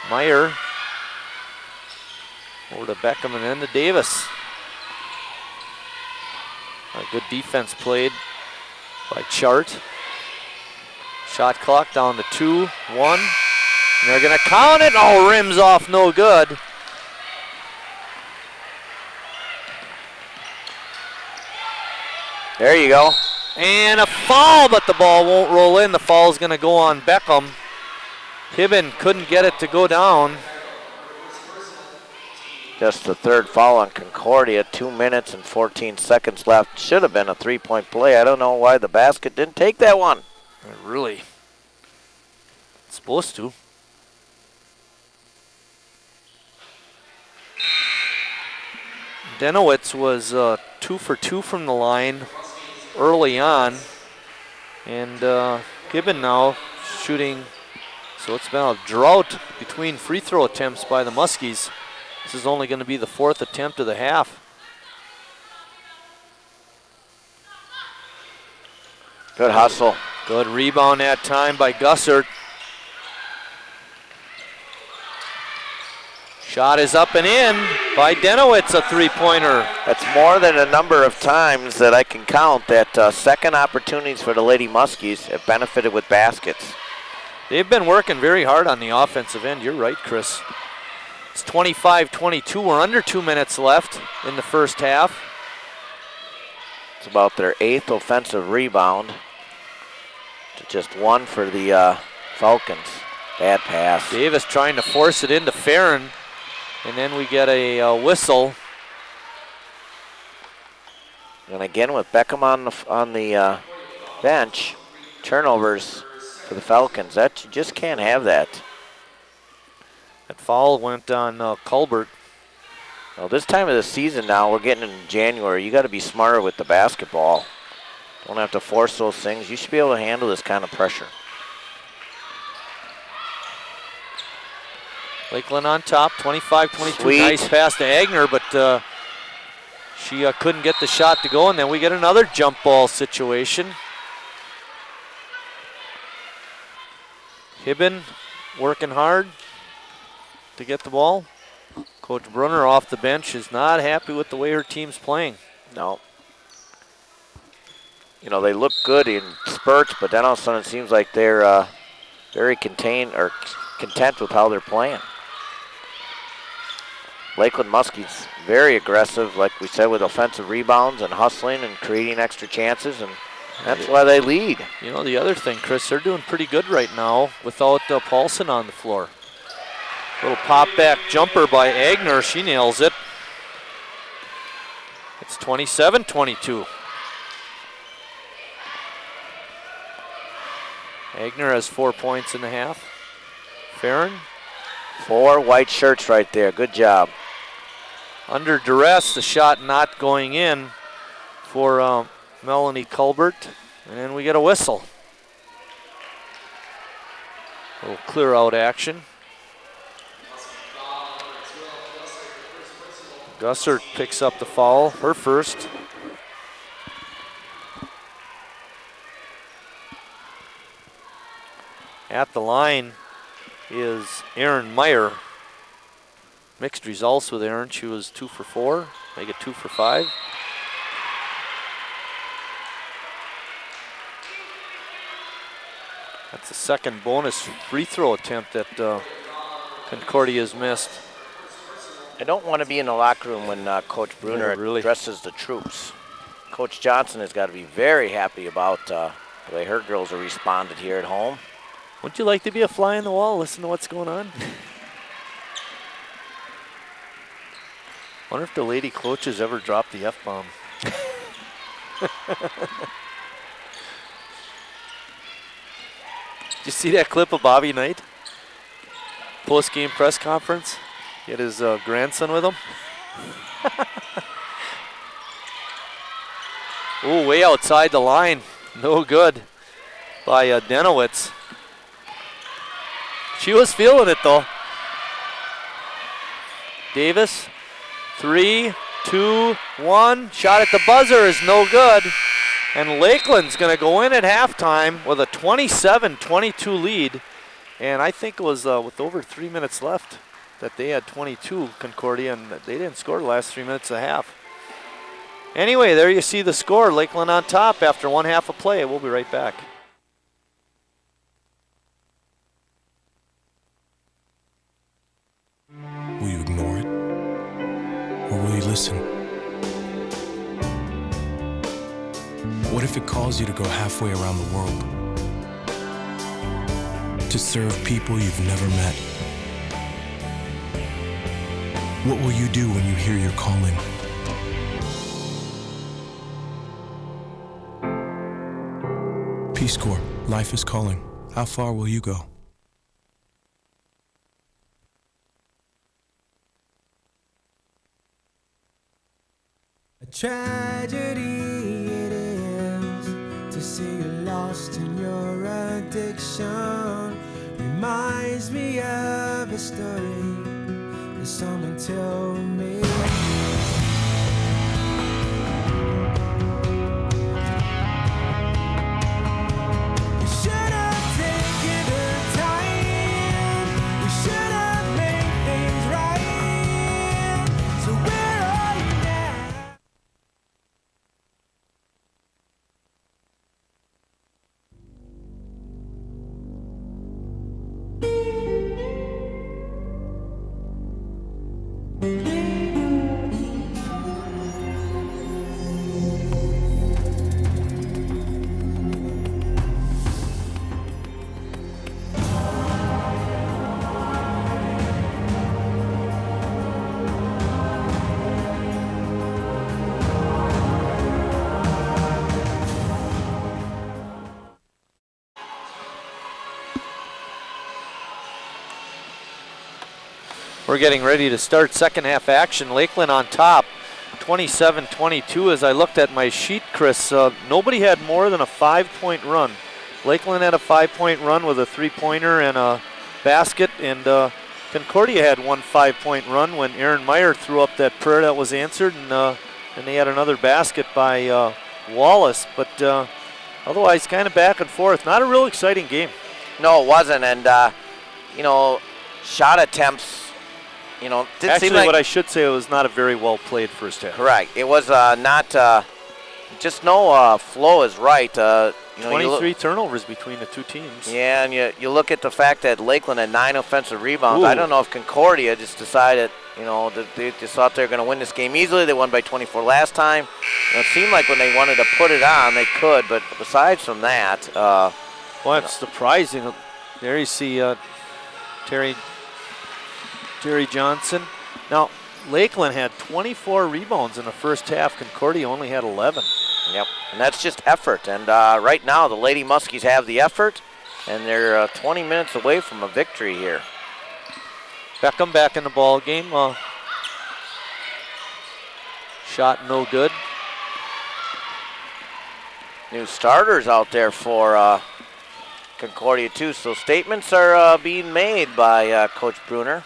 Meyer over to Beckham and then to Davis. A good defense played by Chart. Shot clock down to 2-1. And they're going to count it. Oh, rims off, no good. There you go. And a foul, but the ball won't roll in. The foul's going to go on Beckham. Hibben couldn't get it to go down. Just the third foul on Concordia, 2 minutes and 14 seconds left. Should have been a three-point play. I don't know why the basket didn't take that one. Really? It's supposed to. Denowitz was 2 for 2 from the line early on. And Hibben now shooting. So it's been a drought between free throw attempts by the Muskies. This is only going to be the 4th attempt of the half. Good hustle. Good rebound that time by Gussert. Shot is up and in by Denowitz, a three-pointer. That's more than a number of times that I can count that second opportunities for the Lady Muskies have benefited with baskets. They've been working very hard on the offensive end. You're right, Chris. It's 25-22. We're under 2 minutes left in the first half. It's about their 8th offensive rebound to just 1 for the Falcons. Bad pass. Davis trying to force it into Farron, and then we get a whistle. And again with Beckham on the bench, turnovers for the Falcons. That you just can't have that. That foul went on Colbert. Well, this time of the season now, we're getting in January. You got to be smarter with the basketball. Don't have to force those things. You should be able to handle this kind of pressure. Lakeland on top, 25-22. Sweet. Nice pass to Agner, but she couldn't get the shot to go, and then we get another jump ball situation. Hibben working hard to get the ball. Coach Brunner off the bench is not happy with the way her team's playing. No. You know, they look good in spurts, but then all of a sudden it seems like they're very content with how they're playing. Lakeland Muskies very aggressive, like we said, with offensive rebounds and hustling and creating extra chances, and that's why they lead. You know, the other thing, Chris, they're doing pretty good right now without Paulson on the floor. Little pop-back jumper by Agner. She nails it. It's 27-22. Agner has 4 points in the half. Farron. 4 white shirts right there. Good job. Under duress, the shot not going in for Melanie Colbert. And then we get a whistle. A little clear out action. Gussert picks up the foul, her first. At the line is Erin Meyer. Mixed results with Erin. She was 2 for 4, make it 2 for 5. That's the second bonus free throw attempt that Concordia's missed. I don't want to be in the locker room when Coach Brunner addresses the troops. Coach Johnson has got to be very happy about the way her girls are responded here at home. Wouldn't you like to be a fly on the wall, listen to what's going on? Wonder if the lady coaches ever dropped the F-bomb. Did you see that clip of Bobby Knight? Post-game press conference? He had his grandson with him. Ooh, way outside the line. No good by Denowitz. She was feeling it though. Davis, 3, 2, 1. Shot at the buzzer is no good. And Lakeland's going to go in at halftime with a 27-22 lead. And I think it was with over 3 minutes left that they had 22, Concordia, and they didn't score the last 3 minutes of the half. Anyway, there you see the score. Lakeland on top after 1 half of play. We'll be right back. Will you ignore it? Or will you listen? What if it calls you to go halfway around the world? to serve people you've never met? What will you do when you hear your calling? Peace Corps, life is calling. How far will you go? A tragedy it is to see you lost in your addiction. Reminds me of a story that someone told me. We should have taken the time. We should have made things right. So where are you now? We're getting ready to start second half action. Lakeland on top, 27-22. As I looked at my sheet, Chris, nobody had more than a 5-point run. Lakeland had a 5-point run with a 3-pointer and a basket, and Concordia had one 5-point run when Aaron Meyer threw up that prayer that was answered, and they had another basket by Wallace. But otherwise, kind of back and forth. Not a real exciting game. No, it wasn't, and you know, shot attempts. You know, didn't Actually, seem like, what I should say, it was not a very well played first half. correct. It was not just no flow is right. You know, 23 turnovers between the two teams. Yeah, and you look at the fact that Lakeland had 9 offensive rebounds. Ooh. I don't know if Concordia just decided, you know, that they just thought they were going to win this game easily. They won by 24 last time. You know, it seemed like when they wanted to put it on, they could. But besides from that, well, it's surprising. There you see Terry Johnson. Now, Lakeland had 24 rebounds in the first half. Concordia only had 11. Yep, and that's just effort. And right now, the Lady Muskies have the effort, and they're 20 minutes away from a victory here. Beckham back in the ball game. Shot no good. New starters out there for Concordia too. So statements are being made by Coach Bruner.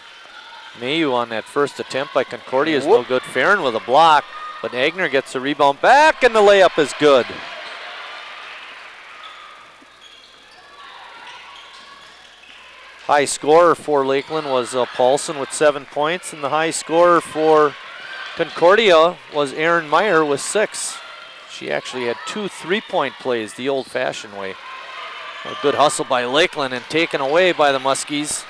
Mayu on that first attempt by Concordia is no good. Farron with a block, but Agner gets the rebound back, and the layup is good. High scorer for Lakeland was Paulson with 7 points, and the high scorer for Concordia was Aaron Meyer with 6. She actually had 2 3-point plays the old-fashioned way. A good hustle by Lakeland and taken away by the Muskies.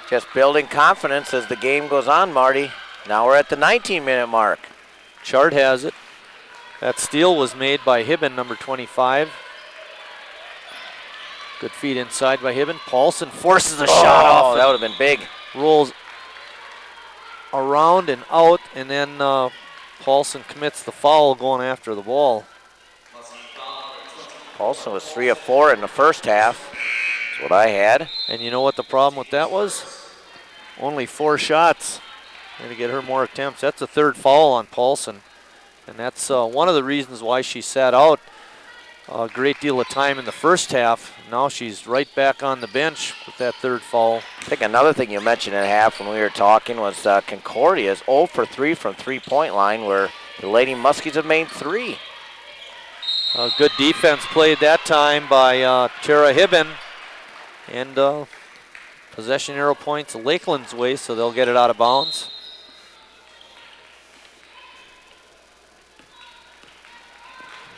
Just building confidence as the game goes on, Marty. Now we're at the 19-minute mark. Chart has it. That steal was made by Hibben, number 25. Good feed inside by Hibben. Paulson forces a shot off. Oh, that would have been big. Rolls around and out, and then Paulson commits the foul going after the ball. Paulson was 3 of 4 in the first half. That's what I had. And you know what the problem with that was? Only 4 shots. Going to get her more attempts. That's the 3rd foul on Paulson. And that's one of the reasons why she sat out a great deal of time in the first half. Now she's right back on the bench with that 3rd foul. I think another thing you mentioned at half when we were talking was Concordia is 0 for 3 from 3-point line, where the Lady Muskies have made 3. Good defense played that time by Tara Hibben. And possession arrow points Lakeland's way, so they'll get it out of bounds.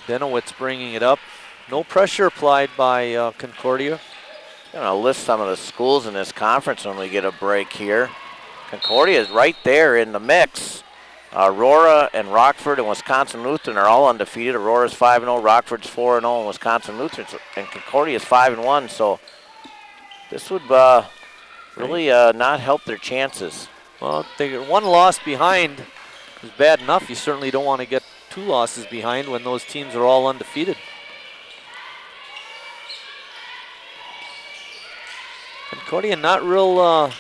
Denowitz bringing it up. No pressure applied by Concordia. I'm going to list some of the schools in this conference when we get a break here. Concordia is right there in the mix. Aurora and Rockford and Wisconsin Lutheran are all undefeated. Aurora's 5-0, Rockford's 4-0, and Wisconsin Lutheran and Concordia is 5-1. So This would really not help their chances. Well, they get one loss behind is bad enough. You certainly don't want to get 2 losses behind when those teams are all undefeated. Concordia not real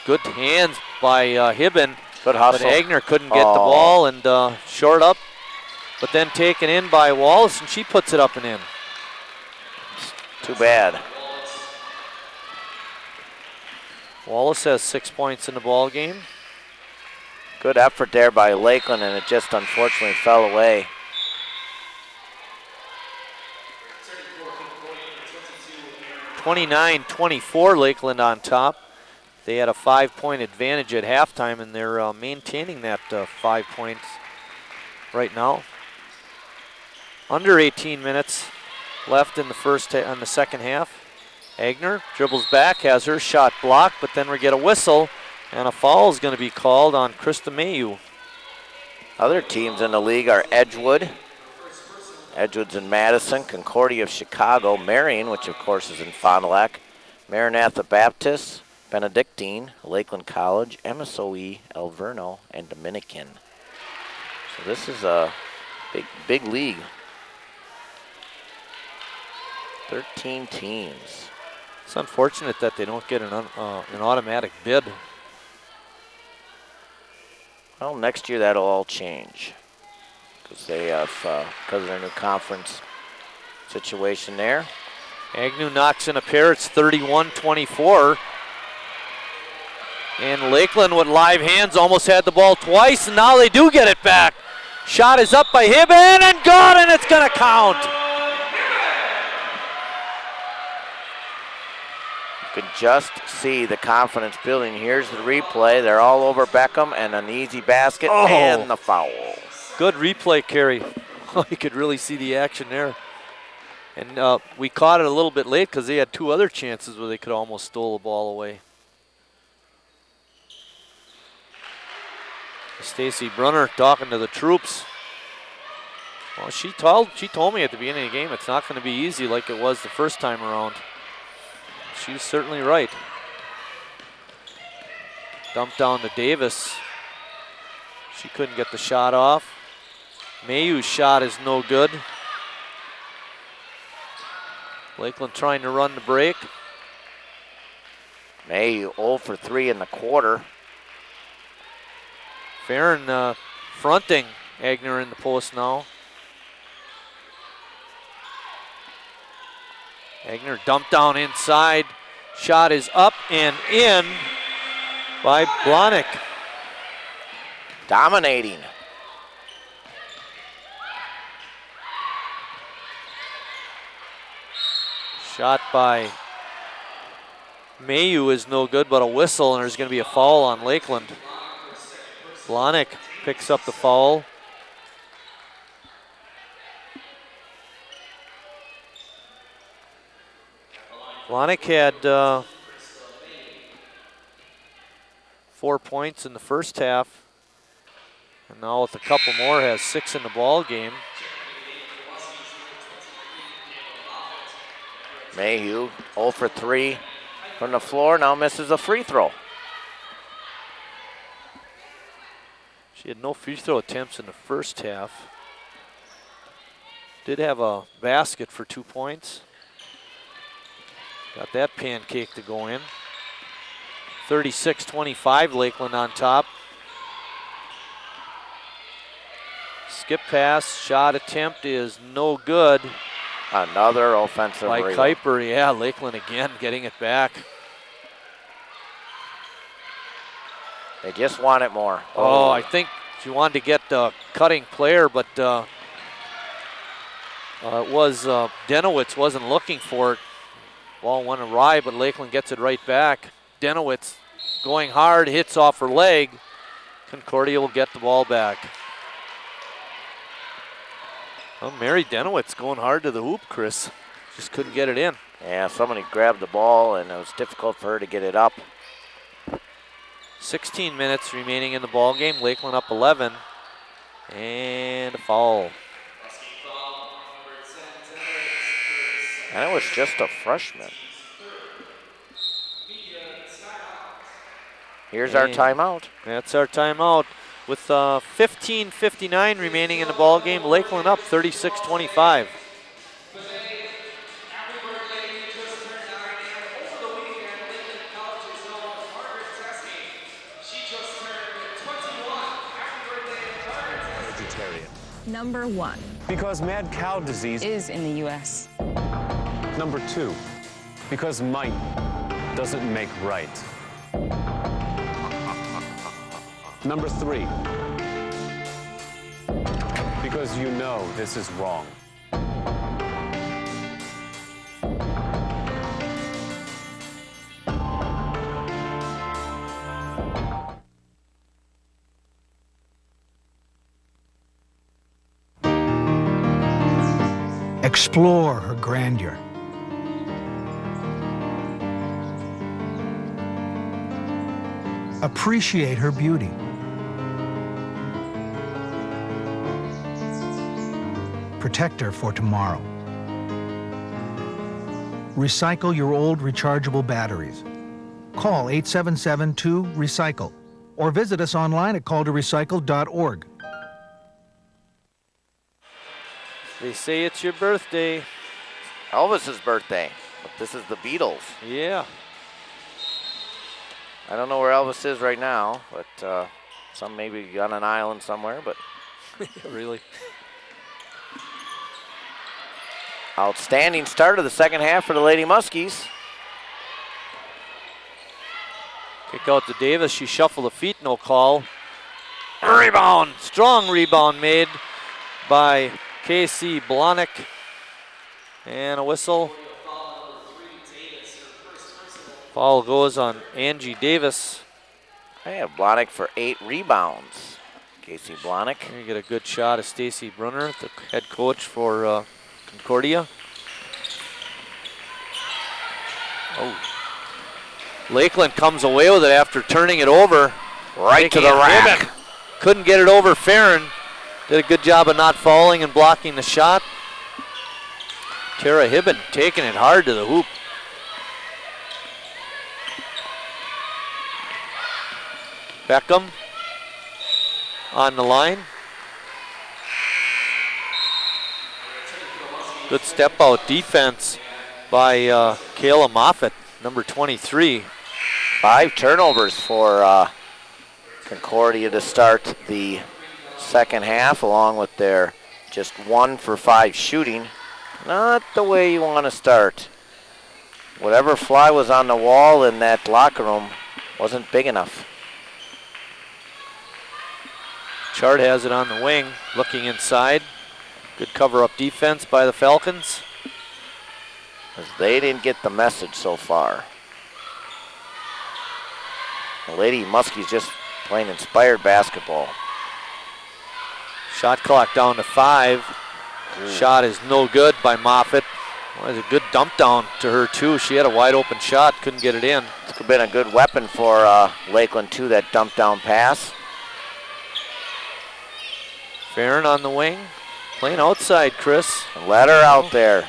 good hands by Hibben. Good hustle. But Agner couldn't get the ball and short up, but then taken in by Wallace, and she puts it up and in. Too bad. Wallace has 6 points in the ball game. Good effort there by Lakeland, and it just unfortunately fell away. (29-24) Lakeland on top. They had a 5-point advantage at halftime, and they're maintaining that 5 points right now. Under 18 minutes left in the second half. Agner dribbles back, has her shot blocked, but then we get a whistle, and a foul is going to be called on Krista Mayu. Other teams in the league are Edgewood. Edgewood's in Madison, Concordia of Chicago, Marion, which of course is in Fond du Lac, Maranatha Baptist, Benedictine, Lakeland College, MSOE, El Verno, and Dominican. So this is a big league. 13 teams. It's unfortunate that they don't get an automatic bid. Well, next year that'll all change because they have because of their new conference situation there. Agnew knocks in a pair. It's 31-24. And Lakeland with live hands almost had the ball twice, and now they do get it back. Shot is up by Hibben and gone, and it's going to count. You can just see the confidence building. Here's the replay. They're all over Beckham, and an easy basket and the foul. Good replay, Kerry. You could really see the action there. And we caught it a little bit late because they had 2 other chances where they could almost stole the ball away. Stacy Brunner talking to the troops. Well, she told me at the beginning of the game it's not going to be easy like it was the first time around. She's certainly right. Dumped down to Davis. She couldn't get the shot off. Mayu's shot is no good. Lakeland trying to run the break. Mayu 0 for 3 in the quarter. Farron fronting Agner in the post now. Agner dumped down inside. Shot is up and in by Blahnik. Dominating. Shot by Mayu is no good, but a whistle, and there's going to be a foul on Lakeland. Blahnik picks up the foul. Blahnik had 4 points in the first half, and now with a couple more has 6 in the ball game. Mayhew 0 for 3 from the floor, now misses a free throw. She had no free throw attempts in the first half. Did have a basket for 2 points. Got that pancake to go in. 36-25, Lakeland on top. Skip pass, shot attempt is no good. Another offensive by rebound. Kuiper. Yeah, Lakeland again getting it back. They just want it more. Oh, I think she wanted to get the cutting player, but it was Denowitz wasn't looking for it. Ball went awry, but Lakeland gets it right back. Denowitz going hard, hits off her leg. Concordia will get the ball back. Well, Mary Denowitz going hard to the hoop, Chris. Just couldn't get it in. Yeah, somebody grabbed the ball, and it was difficult for her to get it up. 16 minutes remaining in the ball game. Lakeland up 11. And a foul. And it was just a freshman. Here's our timeout. That's our timeout. With 15:59 remaining in the ball game, Lakeland up 36-25. Number 1 Because mad cow disease is in the U.S. Number 2, because might doesn't make right. Number 3, because you know this is wrong. Explore her grandeur. Appreciate her beauty. Protect her for tomorrow. Recycle your old rechargeable batteries. Call 877-2-RECYCLE or visit us online at calltorecycle.org. They say it's your birthday. Elvis's birthday, but this is the Beatles. Yeah. I don't know where Elvis is right now, but some maybe on an island somewhere, but really. Outstanding start of the second half for the Lady Muskies. Kick out to Davis. She shuffled the feet, no call. Rebound. Strong rebound made by Casey Blahnik. And a whistle. Foul goes on Angie Davis. I have Blahnik for 8 rebounds. Casey Blahnik. You get a good shot of Stacy Brunner, the head coach for Concordia. Oh. Lakeland comes away with it after turning it over. Right to the rack. Couldn't get it over Farron. Did a good job of not falling and blocking the shot. Tara Hibben taking it hard to the hoop. Beckham on the line. Good step out defense by Kayla Moffitt, number 23. 5 turnovers for Concordia to start the second half, along with their just 1 for 5 shooting. Not the way you want to start. Whatever fly was on the wall in that locker room wasn't big enough. Chard has it on the wing, looking inside. Good cover-up defense by the Falcons. As they didn't get the message so far. The Lady Muskies just playing inspired basketball. Shot clock down to 5. Shot is no good by Moffitt. Well, it was a good dump down to her too. She had a wide open shot, couldn't get it in. This could have been a good weapon for Lakeland too, that dump down pass. Farron on the wing, playing outside, Chris. Let her out there.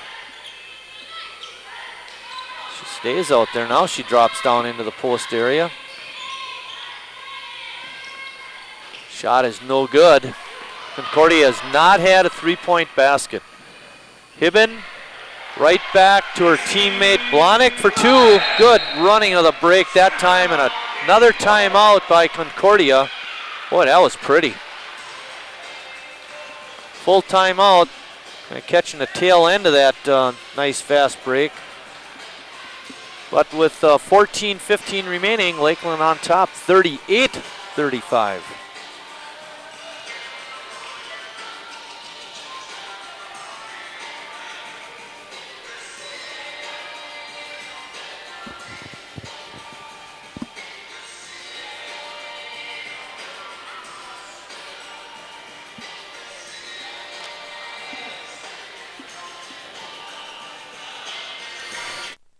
She stays out there now. She drops down into the post area. Shot is no good. Concordia has not had a three-point basket. Hibben right back to her teammate Blahnik for 2. Good running of the break that time, and another timeout by Concordia. Boy, that was pretty. Full timeout, catching the tail end of that nice fast break. But with 14:15 remaining, Lakeland on top, 38-35.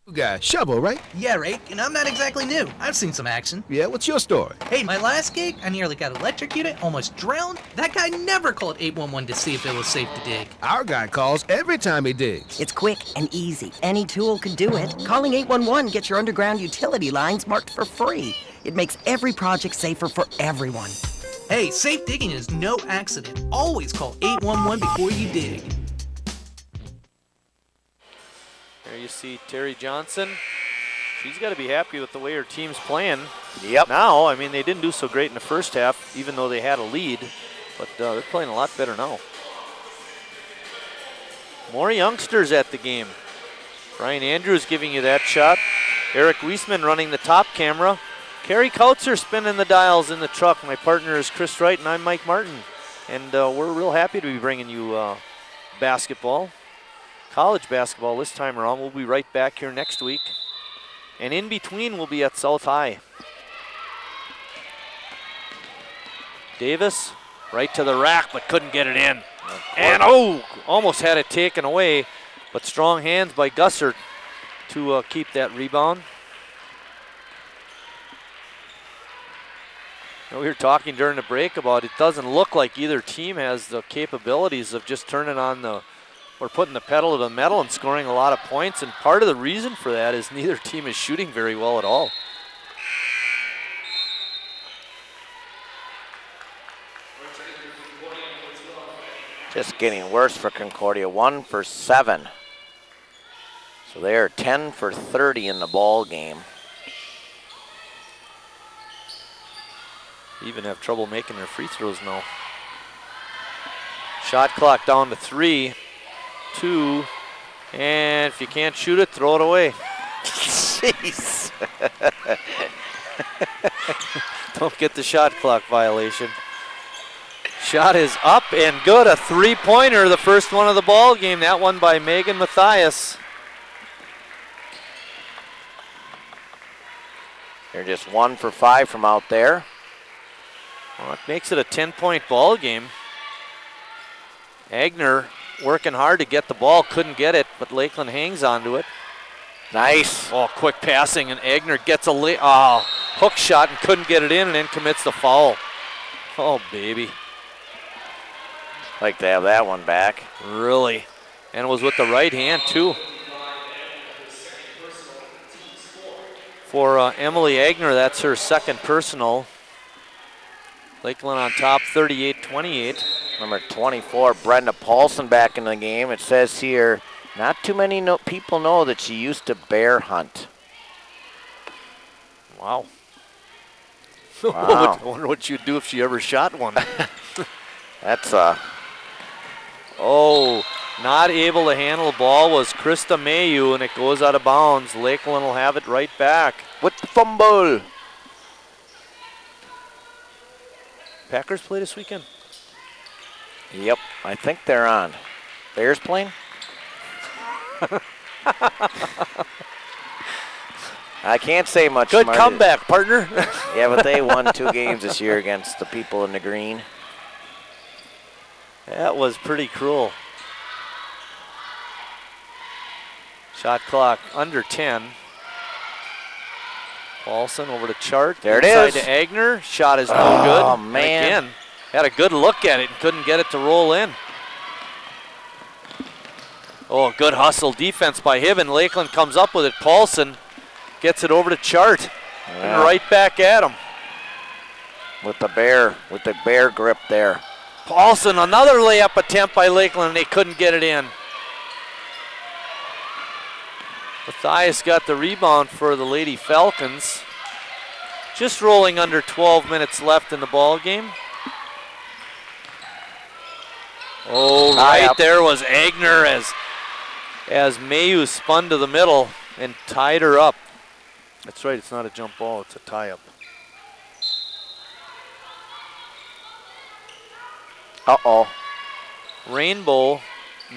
You got shovel, right? Yeah, Rake, and I'm not exactly new. I've seen some action. Yeah, what's your story? Hey, my last gig, I nearly got electrocuted, almost drowned. That guy never called 811 to see if it was safe to dig. Our guy calls every time he digs. It's quick and easy. Any tool can do it. Calling 811 gets your underground utility lines marked for free. It makes every project safer for everyone. Hey, safe digging is no accident. Always call 811 before you dig. There you see Terry Johnson. She's got to be happy with the way her team's playing. Yep. Now, I mean, they didn't do so great in the first half, even though they had a lead, but they're playing a lot better now. More youngsters at the game. Brian Andrews giving you that shot. Eric Wiesman running the top camera. Carrie Kautzer spinning the dials in the truck. My partner is Chris Wright, and I'm Mike Martin. And we're real happy to be bringing you basketball, college basketball this time around. We'll be right back here next week. And in between, we'll be at South High. Davis, right to the rack, but couldn't get it in. And almost had it taken away, but strong hands by Gussert to keep that rebound. We were talking during the break about it doesn't look like either team has the capabilities of just turning on or putting the pedal to the metal and scoring a lot of points, and part of the reason for that is neither team is shooting very well at all. Just getting worse for Concordia, 1 for 7. So they are 10 for 30 in the ball game. Even have trouble making their free throws now. Shot clock down to 3, 2, and if you can't shoot it, throw it away. Jeez. Don't get the shot clock violation. Shot is up and good, a three-pointer, the first one of the ball game. That one by Megan Mathias. They're just 1 for 5 from out there. Well, it makes it a 10-point ball game. Agner working hard to get the ball, couldn't get it, but Lakeland hangs onto it. Nice. Oh, quick passing, and Agner gets a hook shot and couldn't get it in, and then commits the foul. Oh, baby. Like to have that one back. Really. And it was with the right hand, too. For Emily Agner, that's her second personal. Lakeland on top, 38-28. Number 24, Brenda Paulson back in the game. It says here, not too many people know that she used to bear hunt. Wow. Wow. I wonder what she'd do if she ever shot one. That's Oh, not able to handle the ball was Krista Mayu, and it goes out of bounds. Lakeland will have it right back. With the fumble. Packers play this weekend? Yep, I think they're on. Bears playing? I can't say much. Good comeback, partner. Yeah, but they won 2 games this year against the people in the green. That was pretty cruel. Shot clock under 10. Paulson over to Chart. There it Inside is. to Agner. Shot is no good. Oh, man. And again, had a good look at it and couldn't get it to roll in. Oh, good hustle defense by Hibben. Lakeland comes up with it. Paulson gets it over to Chart. Yeah. And right back at him. With the bear grip there. Paulson, another layup attempt by Lakeland, and they couldn't get it in. Mathias got the rebound for the Lady Falcons. Just rolling under 12 minutes left in the ball game. Oh, right there was Agner as Mayu spun to the middle and tied her up. That's right, it's not a jump ball, it's a tie-up. Uh-oh. Rainbow,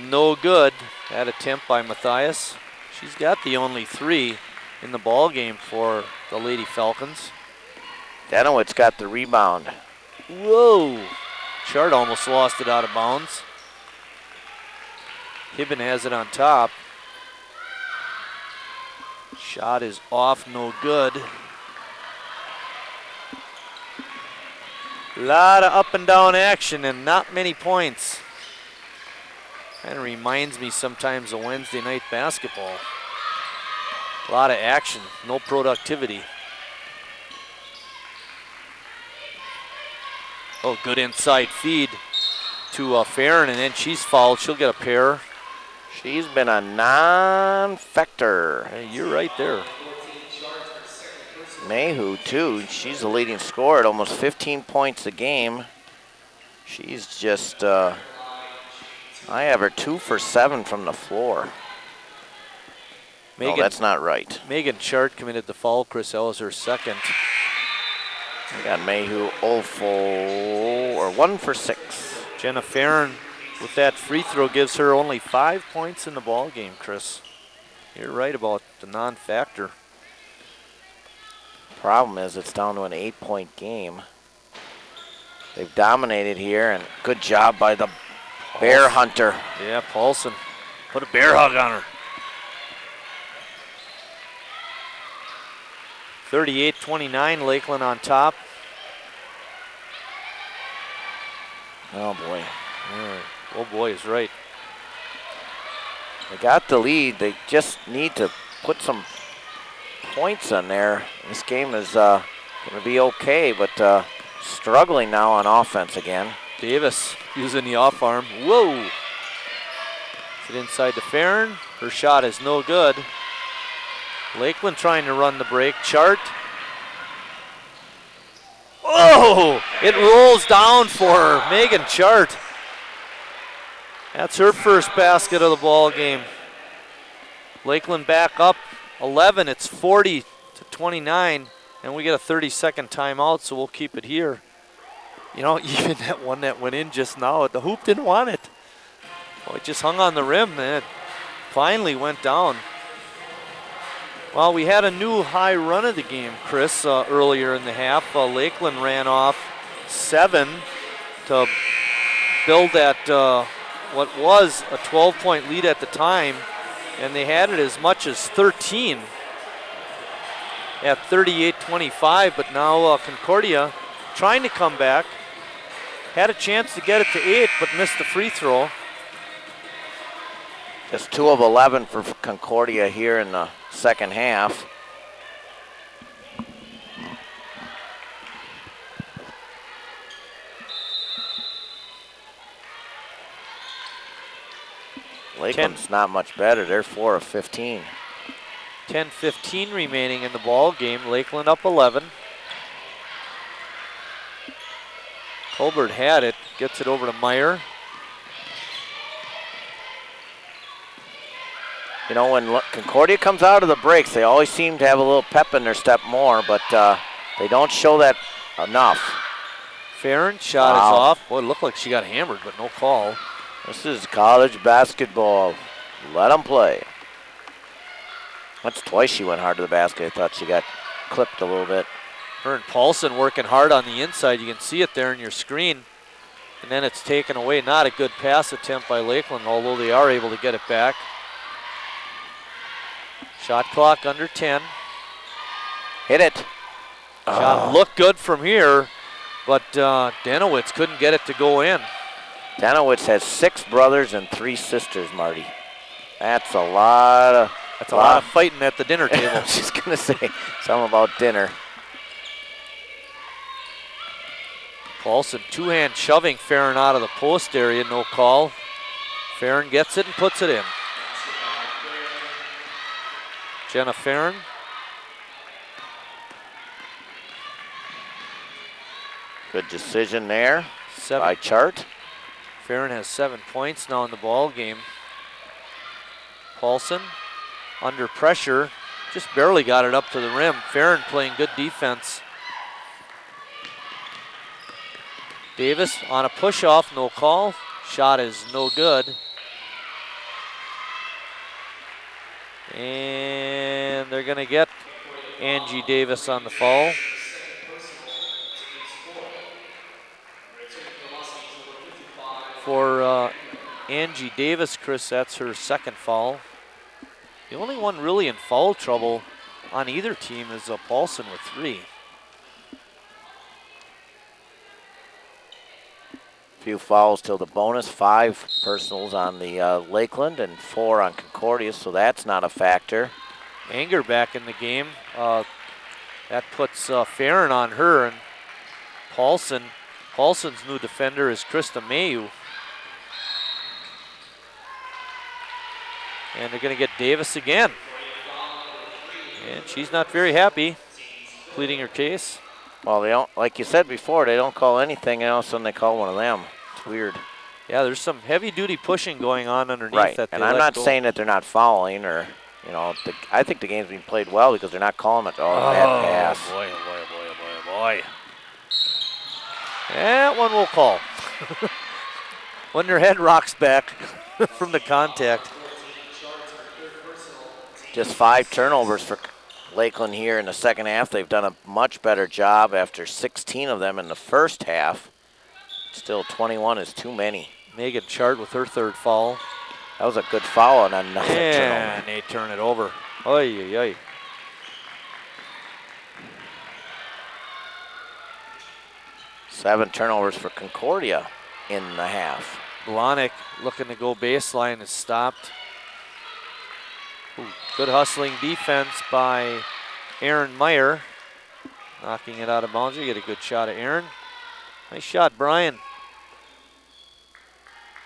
no good. That attempt by Mathias. She's got the only 3 in the ball game for the Lady Falcons. Denowitz got the rebound. Whoa. Chart almost lost it out of bounds. Hibben has it on top. Shot is off, no good. A lot of up and down action and not many points. Kind of reminds me sometimes of Wednesday night basketball. A lot of action, no productivity. Oh, good inside feed to Farron, and then she's fouled. She'll get a pair. She's been a non-factor. Hey, you're right there. Mayhew, too. She's the leading scorer at almost 15 points a game. She's just, I have her 2 for 7 from the floor. No, that's not right. Megan Chart committed the foul. Chris Ellis her second. We got Mayhew 1 for 6. Jenna Farron with that free throw gives her only 5 points in the ball game, Chris. You're right about the non-factor. Problem is it's down to an 8-point game. They've dominated here, and good job by the bear hunter. Yeah, Paulson put a bear hug on her. 38-29, Lakeland on top. Oh boy. Oh boy is right. They got the lead. They just need to put some points on there. This game is going to be okay, but struggling now on offense again. Davis using the off arm. Whoa! It inside to Farron. Her shot is no good. Lakeland trying to run the break. Chart. Oh! It rolls down for her. Megan Chart. That's her first basket of the ball game. Lakeland back up 11. It's 40-29, and we get a 30-second timeout, so we'll keep it here. You know, even that one that went in just now, the hoop didn't want it. Well, it just hung on the rim, and it finally went down. Well, we had a new high run of the game, Chris, earlier in the half. Lakeland ran off 7 to build that what was a 12-point lead at the time, and they had it as much as 13 at 38-25, but now Concordia trying to come back. Had a chance to get it to 8, but missed the free throw. Just 2 of 11 for Concordia here in the second half. Lakeland's not much better. They're 4 of 15. 10-15 remaining in the ball game. Lakeland up 11. Colbert had it, gets it over to Meyer. You know, when Concordia comes out of the breaks, they always seem to have a little pep in their step more, but they don't show that enough. Farron shot is off. Boy, it looked like she got hammered, but no call. This is college basketball. Let them play. That's twice she went hard to the basket. I thought she got clipped a little bit. Her and Paulson working hard on the inside. You can see it there in your screen. And then it's taken away. Not a good pass attempt by Lakeland, although they are able to get it back. Shot clock under 10. Hit it. Shot looked good from here, but Denowitz couldn't get it to go in. Denowitz has 6 brothers and 3 sisters, Marty. That's a lot of... That's a lot of fighting at the dinner table. I was just going to say something about dinner. Paulson two-hand shoving Farron out of the post area, no call. Farron gets it and puts it in. Jenna Farron. Good decision there by Chart. Farron has 7 points now in the ball game. Paulson under pressure, just barely got it up to the rim. Farron playing good defense. Davis on a push-off, no call. Shot is no good. And they're gonna get Angie Davis on the foul. For Angie Davis, Chris, that's her second foul. The only one really in foul trouble on either team is Paulson with 3. Few fouls till the bonus. 5 personals on the Lakeland and 4 on Concordia, so that's not a factor. Anger back in the game. That puts Farron on her, and Paulson Paulson's new defender is Krista Mayu. And they're going to get Davis again. And she's not very happy, pleading her case. Well, they don't, like you said before, they don't call anything, and all of a sudden they call one of them. It's weird. Yeah, there's some heavy-duty pushing going on underneath. Right, that and they I'm let not go. saying that they're not fouling or, you know, I think the game's being played well because they're not calling it. Oh, bad pass. Boy, oh boy, oh boy, oh boy, oh boy. That one we'll call. When their head rocks back from the contact. Just 5 turnovers for Lakeland here in the second half. They've done a much better job after 16 of them in the first half. Still 21 is too many. Megan Chart with her 3rd foul. That was a good foul and another turnover. And they turn it over. Oy, oy, oy. Seven turnovers for Concordia in the half. Blahnik looking to go baseline is stopped. Ooh, good hustling defense by Aaron Meyer. Knocking it out of bounds. You get a good shot at Aaron. Nice shot, Brian.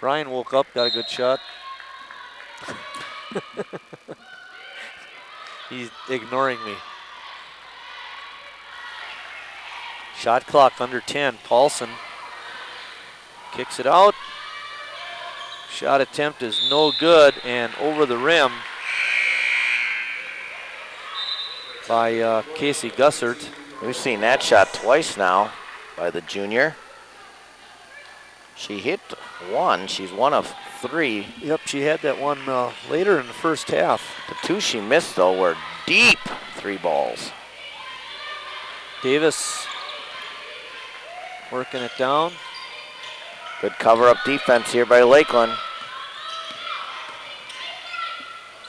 Brian woke up, got a good shot. He's ignoring me. Shot clock under 10. Paulson kicks it out. Shot attempt is no good and over the rim by Casey Gussert. We've seen that shot twice now by the junior. She hit one. She's 1 of 3. Yep, she had that one later in the first half. The 2 she missed, though, were deep 3 balls. Davis working it down. Good cover-up defense here by Lakeland.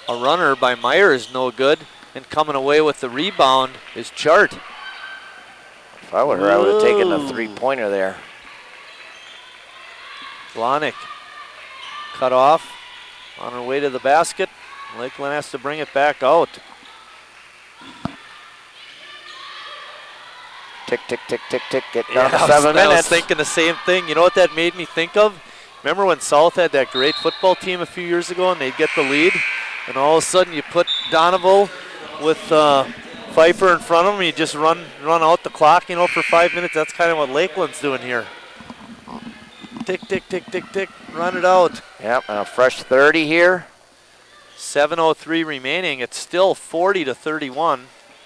A runner by Meyer is no good, and coming away with the rebound is Chart. If I were her, I would have taken the 3-pointer there. Blahnik cut off on her way to the basket. Lakeland has to bring it back out. Tick, tick, tick, tick, tick. Get down to 7 minutes. I was thinking the same thing. You know what that made me think of? Remember when South had that great football team a few years ago and they'd get the lead? And all of a sudden you put Donovan with Pfeiffer in front of him and you just run out the clock, you know, for 5 minutes. That's kind of what Lakeland's doing here. Tick, tick, tick, tick, tick. Run it out. Yep, and a fresh 30 here. 7:03 remaining. It's still 40-31.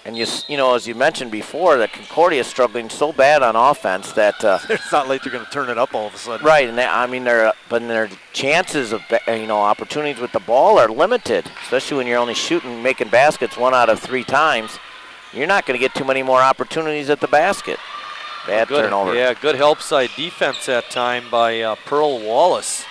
And you know, as you mentioned before, that Concordia is struggling so bad on offense that it's not like they're going to turn it up all of a sudden. Right, and their chances of opportunities with the ball are limited, especially when you're only making baskets 1 out of 3 times. You're not going to get too many more opportunities at the basket. Bad turnover. Yeah, good help side defense that time by Pearl Wallace.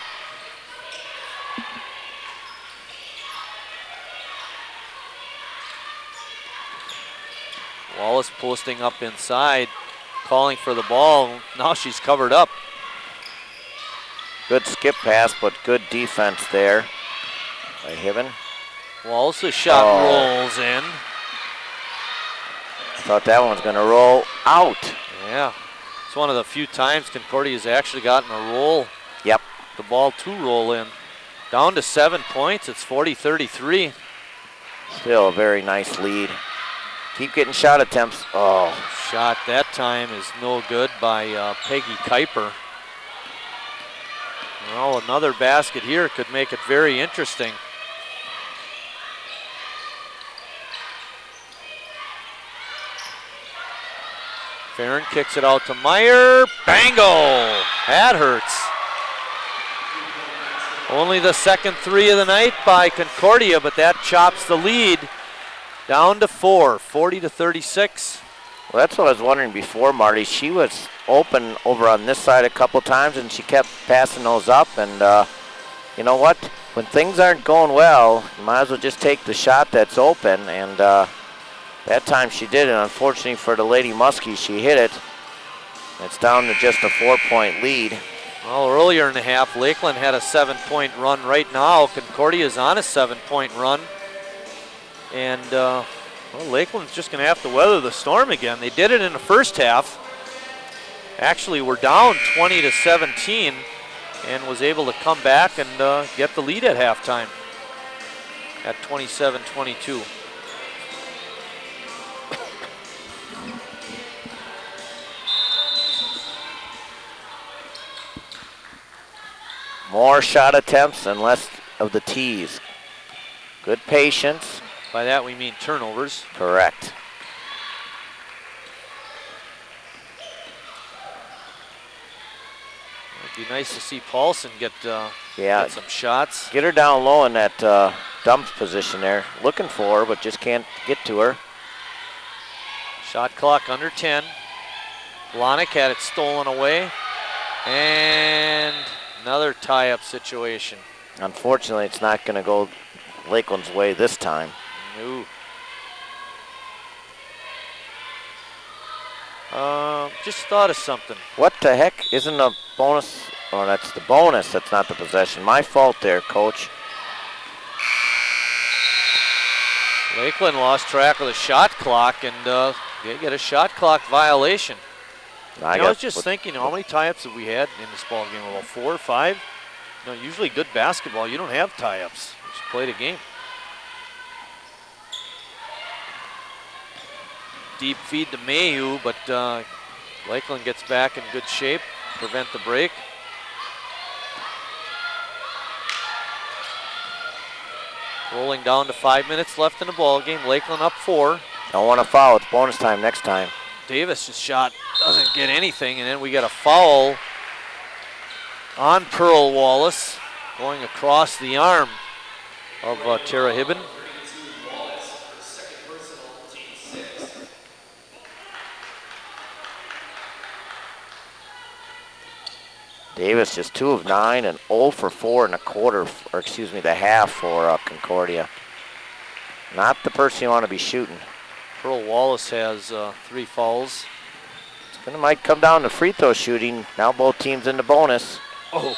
Wallace posting up inside, calling for the ball. Now she's covered up. Good skip pass, but good defense there by Hibben. Wallace's shot rolls in. I thought that one was going to roll out. Yeah, it's one of the few times Concordia's actually gotten a roll. Yep. The ball to roll in. Down to 7 points, it's 40-33. Still a very nice lead. Keep getting shot attempts. Oh. Shot that time is no good by Peggy Kuiper. Well, another basket here could make it very interesting. Farron kicks it out to Meyer. Bango! That hurts. Only the second 3 of the night by Concordia, but that chops the lead down to 4, 40-36. Well, that's what I was wondering before, Marty. She was open over on this side a couple times, and she kept passing those up. And you know what? When things aren't going well, you might as well just take the shot that's open. And that time she did, and unfortunately for the Lady Muskies, she hit it. It's down to just a 4-point lead. Well, earlier in the half, Lakeland had a 7-point run. Right now, Concordia's on a 7-point run. And well, Lakeland's just going to have to weather the storm again. They did it in the first half. actually were down 20-17 and was able to come back and get the lead at halftime at 27-22. More shot attempts and less of the tees. Good patience. By that we mean turnovers. Correct. It'd be nice to see Paulson get some shots. Get her down low in that dump position there. Looking for her, but just can't get to her. Shot clock under 10. Blahnik had it stolen away. And another tie-up situation. Unfortunately, it's not going to go Lakeland's way this time. No. Just thought of something. What the heck? Isn't a bonus? Oh, that's the bonus. That's not the possession. My fault there, Coach. Lakeland lost track of the shot clock, and they get a shot clock violation. I was just thinking, how many tie-ups have we had in this ball game? About 4 or 5? Usually good basketball, you don't have tie-ups. You just play the game. Deep feed to Mayhew, but Lakeland gets back in good shape, prevent the break. Rolling down to 5 minutes left in the ball game. Lakeland up 4. Don't want to foul. It's bonus time next time. Davis' shot doesn't get anything, and then we got a foul on Pearl Wallace going across the arm of Tara Hibben. Davis just 2 of 9 and 0 for 4 in a quarter, or excuse me, the half for Concordia. Not the person you want to be shooting. Pearl Wallace has 3 fouls. Might come down to free throw shooting. Now both teams in the bonus. Oh.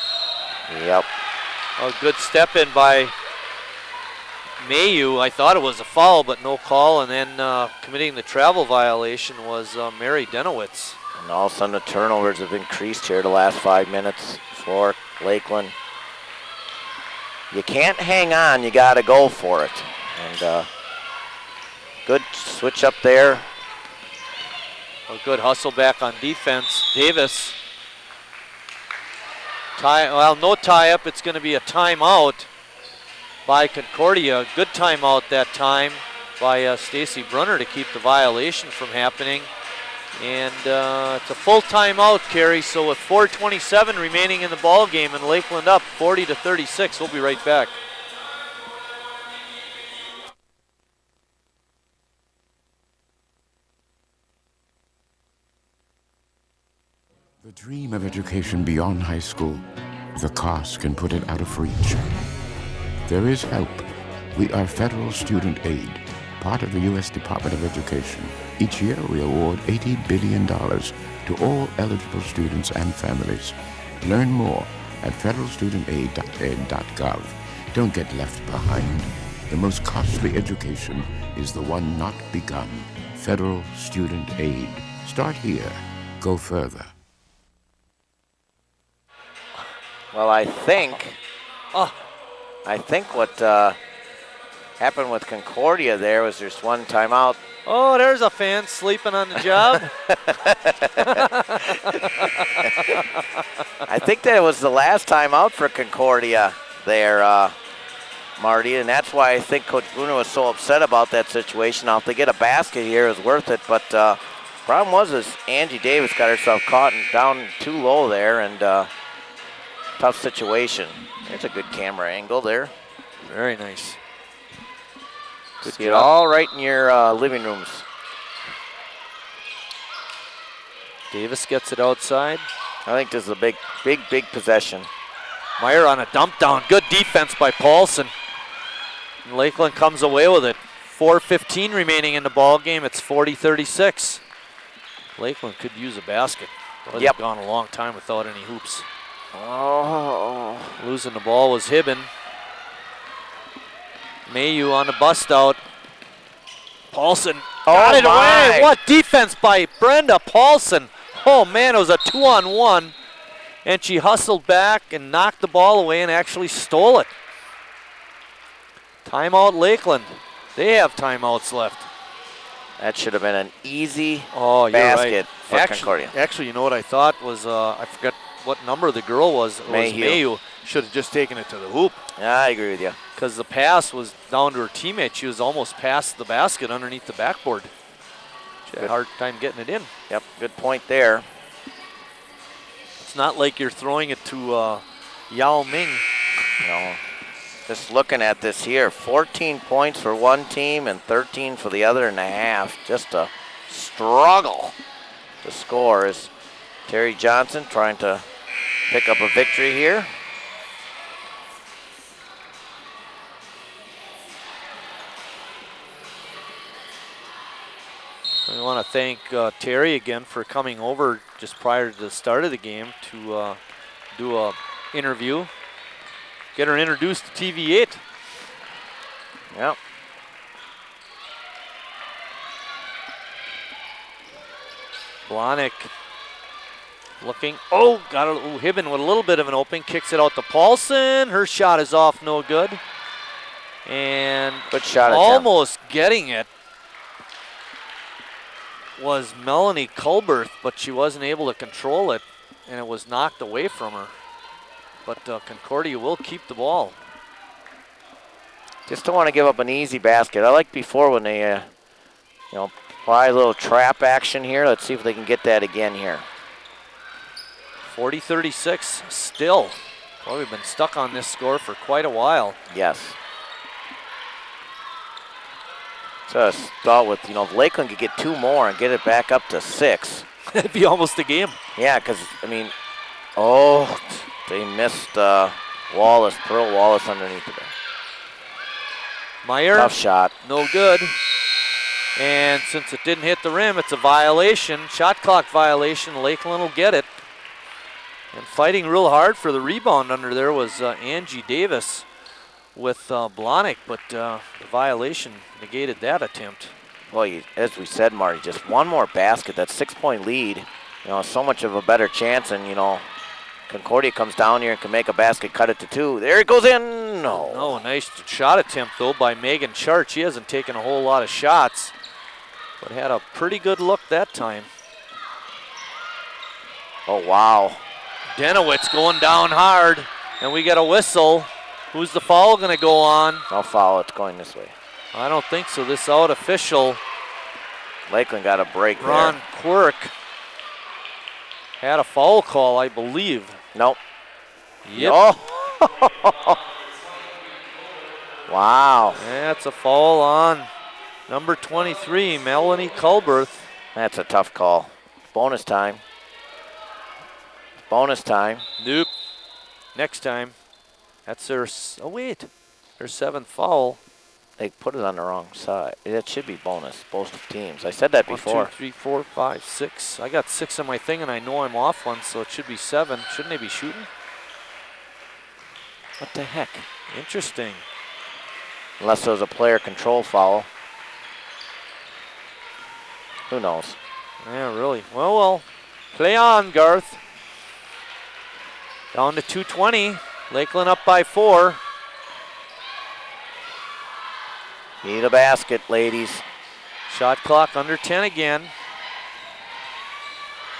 Yep. A good step in by Mayhew. I thought it was a foul, but no call. And then committing the travel violation was Mary Denowitz. And all of a sudden the turnovers have increased here the last 5 minutes for Lakeland. You can't hang on, you got to go for it. And good switch up there. A good hustle back on defense. Davis. No tie-up. It's going to be a timeout by Concordia. Good timeout that time by Stacy Brunner to keep the violation from happening. And it's a full timeout, Carey. So with 4:27 remaining in the ball game and Lakeland up 40-36, we'll be right back. The dream of education beyond high school, the cost can put it out of reach. There is help. We are federal student aid, part of the U.S. Department of Education. Each year we award $80 billion to all eligible students and families. Learn more at federalstudentaid.ed.gov. Don't get left behind. The most costly education is the one not begun. Federal Student Aid. Start here. Go further. Well, I think what happened with Concordia there was just one timeout. Oh, there's a fan sleeping on the job. I think that was the last timeout for Concordia there, Marty, and that's why I think Coach Bruno was so upset about that situation. Now, if they get a basket here, it was worth it, but problem was is Angie Davis got herself caught and down too low there, and tough situation. There's a good camera angle there. Very nice. Good See it all right in your living rooms. Davis gets it outside. I think this is a big possession. Meyer on a dump down. Good defense by Paulson. And Lakeland comes away with it. 4:15 remaining in the ball game. It's 40-36. Lakeland could use a basket. Well, they've gone a long time without any hoops. Oh. Losing the ball was Hibben. Mayhew on the bust out. Paulson got it away. What defense by Brenda Paulson. Oh, man, it was a 2-on-1. And she hustled back and knocked the ball away and actually stole it. Timeout Lakeland. They have timeouts left. That should have been an easy you're basket right. for Concordia. Actually, you know what I thought was, I forgot what number the girl was. It was Mayhew. Should have just taken it to the hoop. Yeah, I agree with you. Because the pass was down to her teammate. She was almost past the basket underneath the backboard. She had a hard time getting it in. Yep, good point there. It's not like you're throwing it to Yao Ming. No. Just looking at this here, 14 points for one team and 13 for the other in a half. Just a struggle to score as Terry Johnson trying to pick up a victory here. We want to thank Terry again for coming over just prior to the start of the game to do a interview. Get her introduced to TV8. Yep. Blahnik looking. Oh, got a Hibben with a little bit of an open. Kicks it out to Paulson. Her shot is off, no good. And good shot almost getting it was Melanie Culberth, but she wasn't able to control it, and it was knocked away from her. But Concordia will keep the ball. Just don't want to give up an easy basket. I like before when they, apply a little trap action here. Let's see if they can get that again here. 40-36 still. Well, we've been stuck on this score for quite a while. Yes. So I thought with, if Lakeland could get 2 more and get it back up to 6. It'd be almost a game. Yeah, because, they missed Wallace, Pearl Wallace underneath it. Meyer. Tough shot. No good. And since it didn't hit the rim, it's a violation, shot clock violation. Lakeland will get it. And fighting real hard for the rebound under there was Angie Davis with Blahnik, but the violation negated that attempt. Well, as we said, Marty, just one more basket, that 6-point lead, so much of a better chance, and, Concordia comes down here and can make a basket, cut it to 2. There it goes in. No. No, nice shot attempt, though, by Megan Chart. She hasn't taken a whole lot of shots, but had a pretty good look that time. Oh, wow. Denowitz going down hard, and we get a whistle. Who's the foul going to go on? No foul. It's going this way. I don't think so. This out official. Lakeland got a break Ron there. Quirk had a foul call, I believe. Nope. Yep. Oh. Wow. That's a foul on number 23, Melanie Culberth. That's a tough call. Bonus time. Bonus time. Nope. Next time. That's their, their 7th foul. They put it on the wrong side. It should be bonus, both teams. I said that before. 1, 2, 3, 4, 5, 6. I got 6 on my thing, and I know I'm off one, so it should be 7. Shouldn't they be shooting? What the heck? Interesting. Unless there was a player control foul. Who knows? Yeah, really. Well, play on, Garth. Down to 2:20. Lakeland up by 4. Need a basket, ladies. Shot clock under 10 again.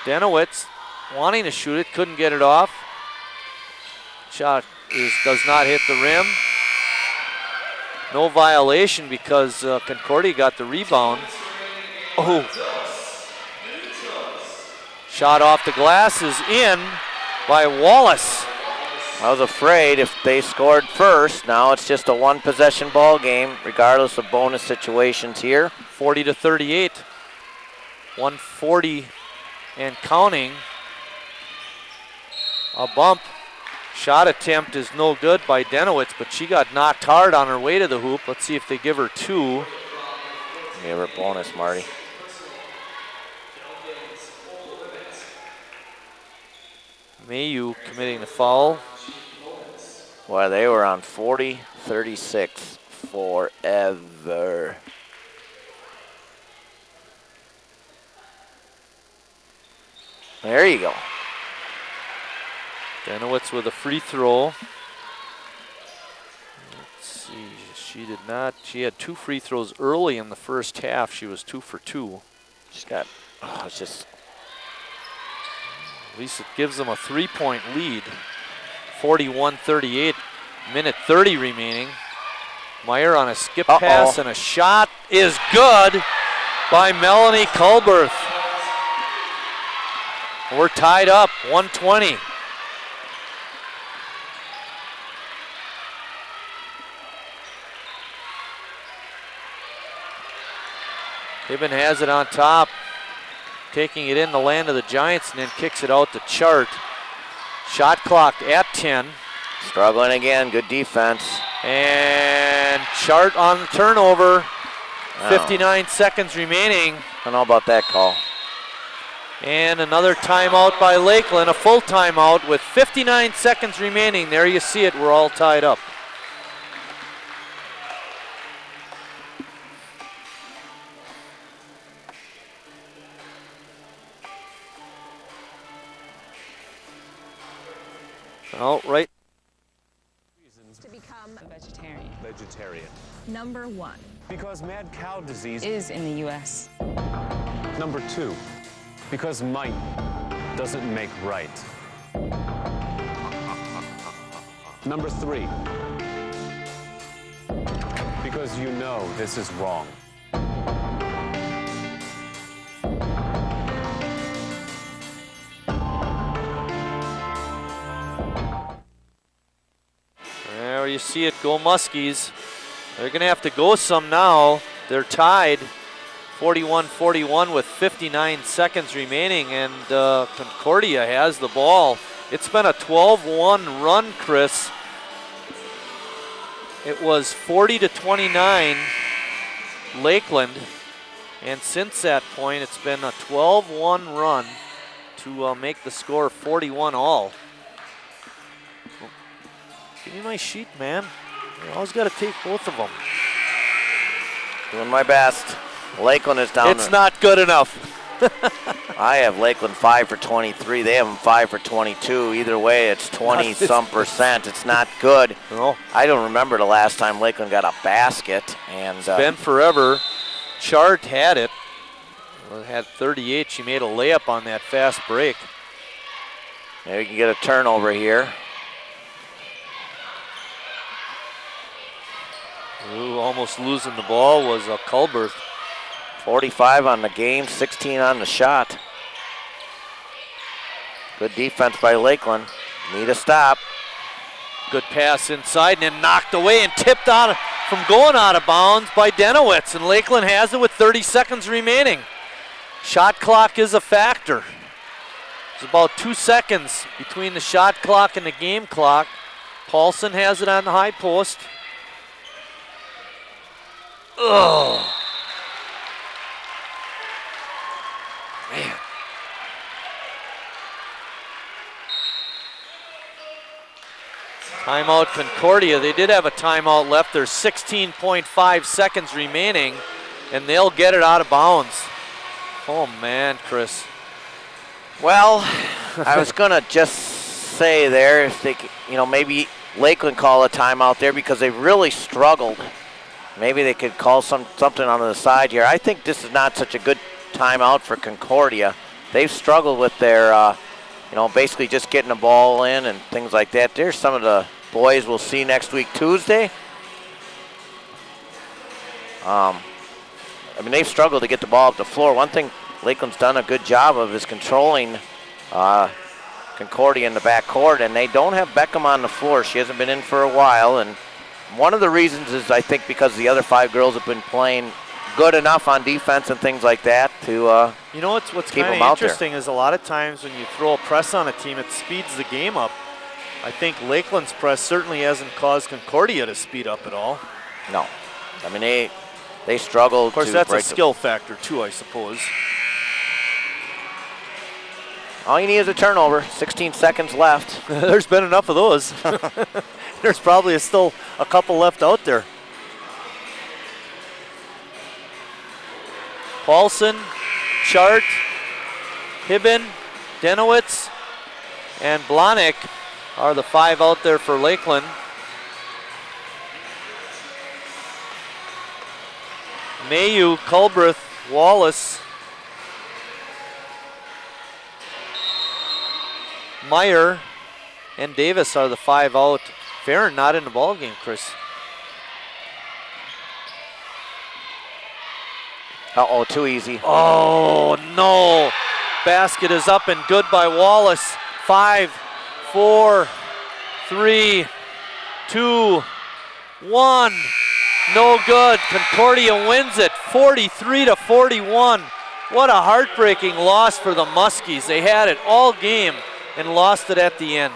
Denowitz wanting to shoot it, couldn't get it off. Shot does not hit the rim. No violation because Concordia got the rebound. Oh. Shot off the glass is in by Wallace. I was afraid if they scored first. Now it's just a 1-possession ball game, regardless of bonus situations here. 40-38. 140 and counting. A bump. Shot attempt is no good by Denowitz, but she got knocked hard on her way to the hoop. Let's see if they give her 2. Give her bonus, Marty. Mayu committing the foul. Well, they were on 40-36 forever. There you go. Danowitz with a free throw. Let's see, she did not. She had 2 free throws early in the first half. She was 2 for 2. She's got, it's just. At least it gives them a 3-point lead. 41-38, minute 30 remaining. Meyer on a skip pass, and a shot is good by Melanie Culberth. We're tied up, 120. Hibben has it on top, taking it in the land of the Giants, and then kicks it out to Chart. Shot clock at 10. Struggling again, good defense. And Chart on the turnover. 59 seconds remaining. I don't know about that call. And another timeout by Lakeland, a full timeout with 59 seconds remaining. There you see it, we're all tied up. All right. To become a vegetarian. Vegetarian. Number 1 Because mad cow disease is in the U.S. Number 2, because might doesn't make right. Number 3, because you know this is wrong. There you see it, go Muskies. They're going to have to go some now. They're tied 41-41 with 59 seconds remaining, and Concordia has the ball. It's been a 12-1 run, Chris. It was 40-29 Lakeland, and since that point it's been a 12-1 run to make the score 41 all. Give me my sheet, man. You always got to take both of them. Doing my best. Lakeland is down. It's not good enough. I have Lakeland 5 for 23. They have them 5 for 22. Either way, it's 20-some percent. It's not good. No. I don't remember the last time Lakeland got a basket. And it's been forever. Chart had it. Had 38. She made a layup on that fast break. Maybe we can get a turnover here. Ooh, almost losing the ball was Culberth. 45 on the game, 16 on the shot. Good defense by Lakeland. Need a stop. Good pass inside and then knocked away and tipped out from going out of bounds by Denowitz. And Lakeland has it with 30 seconds remaining. Shot clock is a factor. There's about 2 seconds between the shot clock and the game clock. Paulson has it on the high post. Ugh. Man. Timeout Concordia. They did have a timeout left. There's 16.5 seconds remaining, and they'll get it out of bounds. Oh, man, Chris. Well, I was going to just say there, if they, maybe Lakeland call a timeout there because they really struggled. Maybe they could call something on the side here. I think this is not such a good timeout for Concordia. They've struggled with their, basically just getting the ball in and things like that. There's some of the boys we'll see next week Tuesday. They've struggled to get the ball up the floor. One thing Lakeland's done a good job of is controlling Concordia in the backcourt, and they don't have Beckham on the floor. She hasn't been in for a while, and one of the reasons is I think because the other 5 girls have been playing good enough on defense and things like that to what's keep kind them of out there. interesting is a lot of times when you throw a press on a team, it speeds the game up. I think Lakeland's press certainly hasn't caused Concordia to speed up at all. No. They struggle. Of course, to that's a break skill factor too, I suppose. All you need is a turnover. 16 seconds left. There's been enough of those. There's probably still a couple left out there. Paulson, Chart, Hibben, Denowitz and Blahnik are the 5 out there for Lakeland. Mayu, Culbreth, Wallace, Meyer, and Davis are the 5 out. Farron not in the ball game, Chris. Uh-oh, too easy. Oh, no. Basket is up and good by Wallace. 5, 4, 3, 2, 1. No good. Concordia wins it 43-41. What a heartbreaking loss for the Muskies. They had it all game and lost it at the end.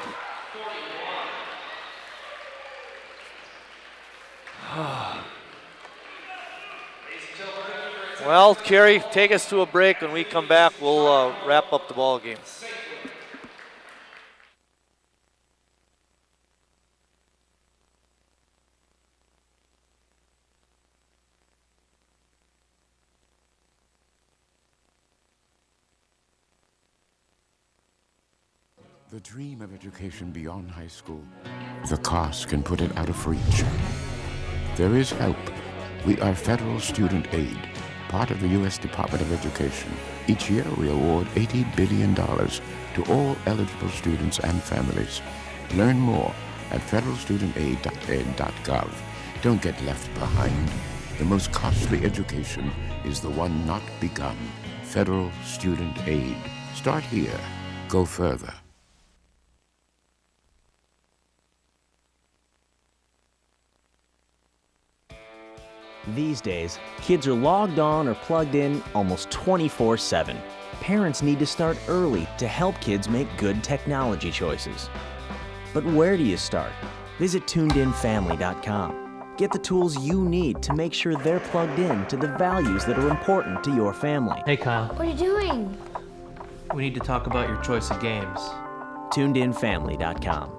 Well, Kerry, take us to a break. When we come back, we'll wrap up the ball game. The dream of education beyond high school, the cost can put it out of reach. There is help. We are federal student aid, part of the U.S. Department of Education. Each year we award $80 billion to all eligible students and families. Learn more at federalstudentaid.ed.gov. Don't get left behind. The most costly education is the one not begun. Federal Student Aid. Start here. Go further. These days, kids are logged on or plugged in almost 24/7. Parents need to start early to help kids make good technology choices. But where do you start? Visit tunedinfamily.com. Get the tools you need to make sure they're plugged in to the values that are important to your family. Hey, Kyle. What are you doing? We need to talk about your choice of games. tunedinfamily.com.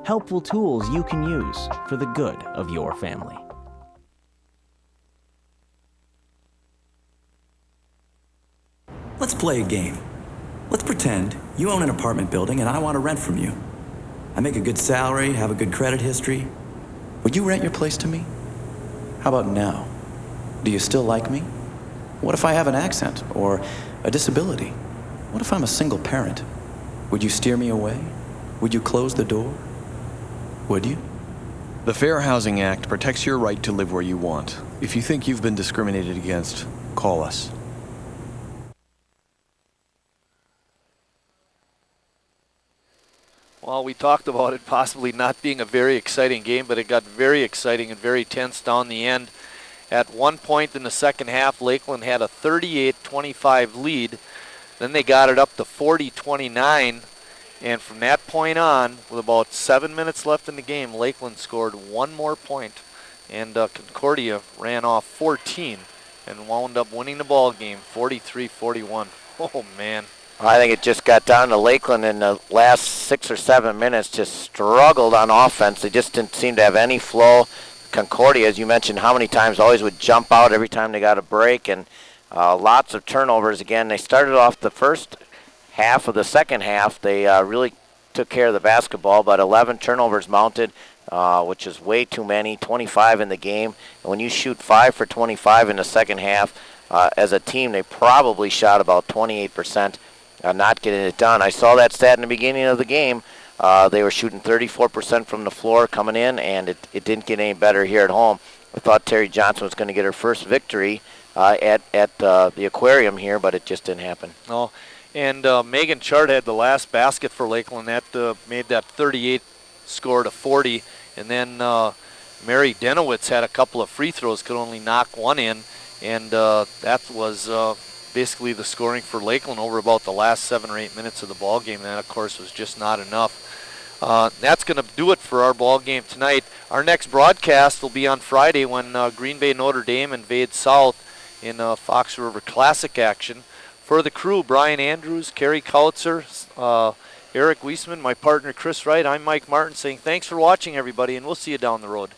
Helpful tools you can use for the good of your family. Let's play a game. Let's pretend you own an apartment building and I want to rent from you. I make a good salary, have a good credit history. Would you rent your place to me? How about now? Do you still like me? What if I have an accent or a disability? What if I'm a single parent? Would you steer me away? Would you close the door? Would you? The Fair Housing Act protects your right to live where you want. If you think you've been discriminated against, call us. Well, we talked about it possibly not being a very exciting game, but it got very exciting and very tense down the end. At one point in the second half, Lakeland had a 38-25 lead. Then they got it up to 40-29. And from that point on, with about 7 minutes left in the game, Lakeland scored one more point. And Concordia ran off 14 and wound up winning the ball game 43-41. Oh, man. I think it just got down to Lakeland in the last 6 or 7 minutes, just struggled on offense. They just didn't seem to have any flow. Concordia, as you mentioned, how many times always would jump out every time they got a break, and lots of turnovers again. They started off the first half of the second half. They really took care of the basketball, but 11 turnovers mounted, which is way too many, 25 in the game. And when you shoot 5 for 25 in the second half, as a team, they probably shot about 28%. Not getting it done. I saw that stat in the beginning of the game. They were shooting 34% from the floor coming in, and it didn't get any better here at home. I thought Terry Johnson was going to get her first victory at the aquarium here, but it just didn't happen. No, and Megan Chart had the last basket for Lakeland. That made that 38 score to 40, and then Mary Denowitz had a couple of free throws, could only knock one in, and that was basically the scoring for Lakeland over about the last 7 or 8 minutes of the ball game. That, of course, was just not enough. That's going to do it for our ball game tonight. Our next broadcast will be on Friday when Green Bay Notre Dame invades South in Fox River Classic action. For the crew, Brian Andrews, Kerry Kautzer, Eric Wiesman, my partner Chris Wright, I'm Mike Martin saying thanks for watching, everybody, and we'll see you down the road.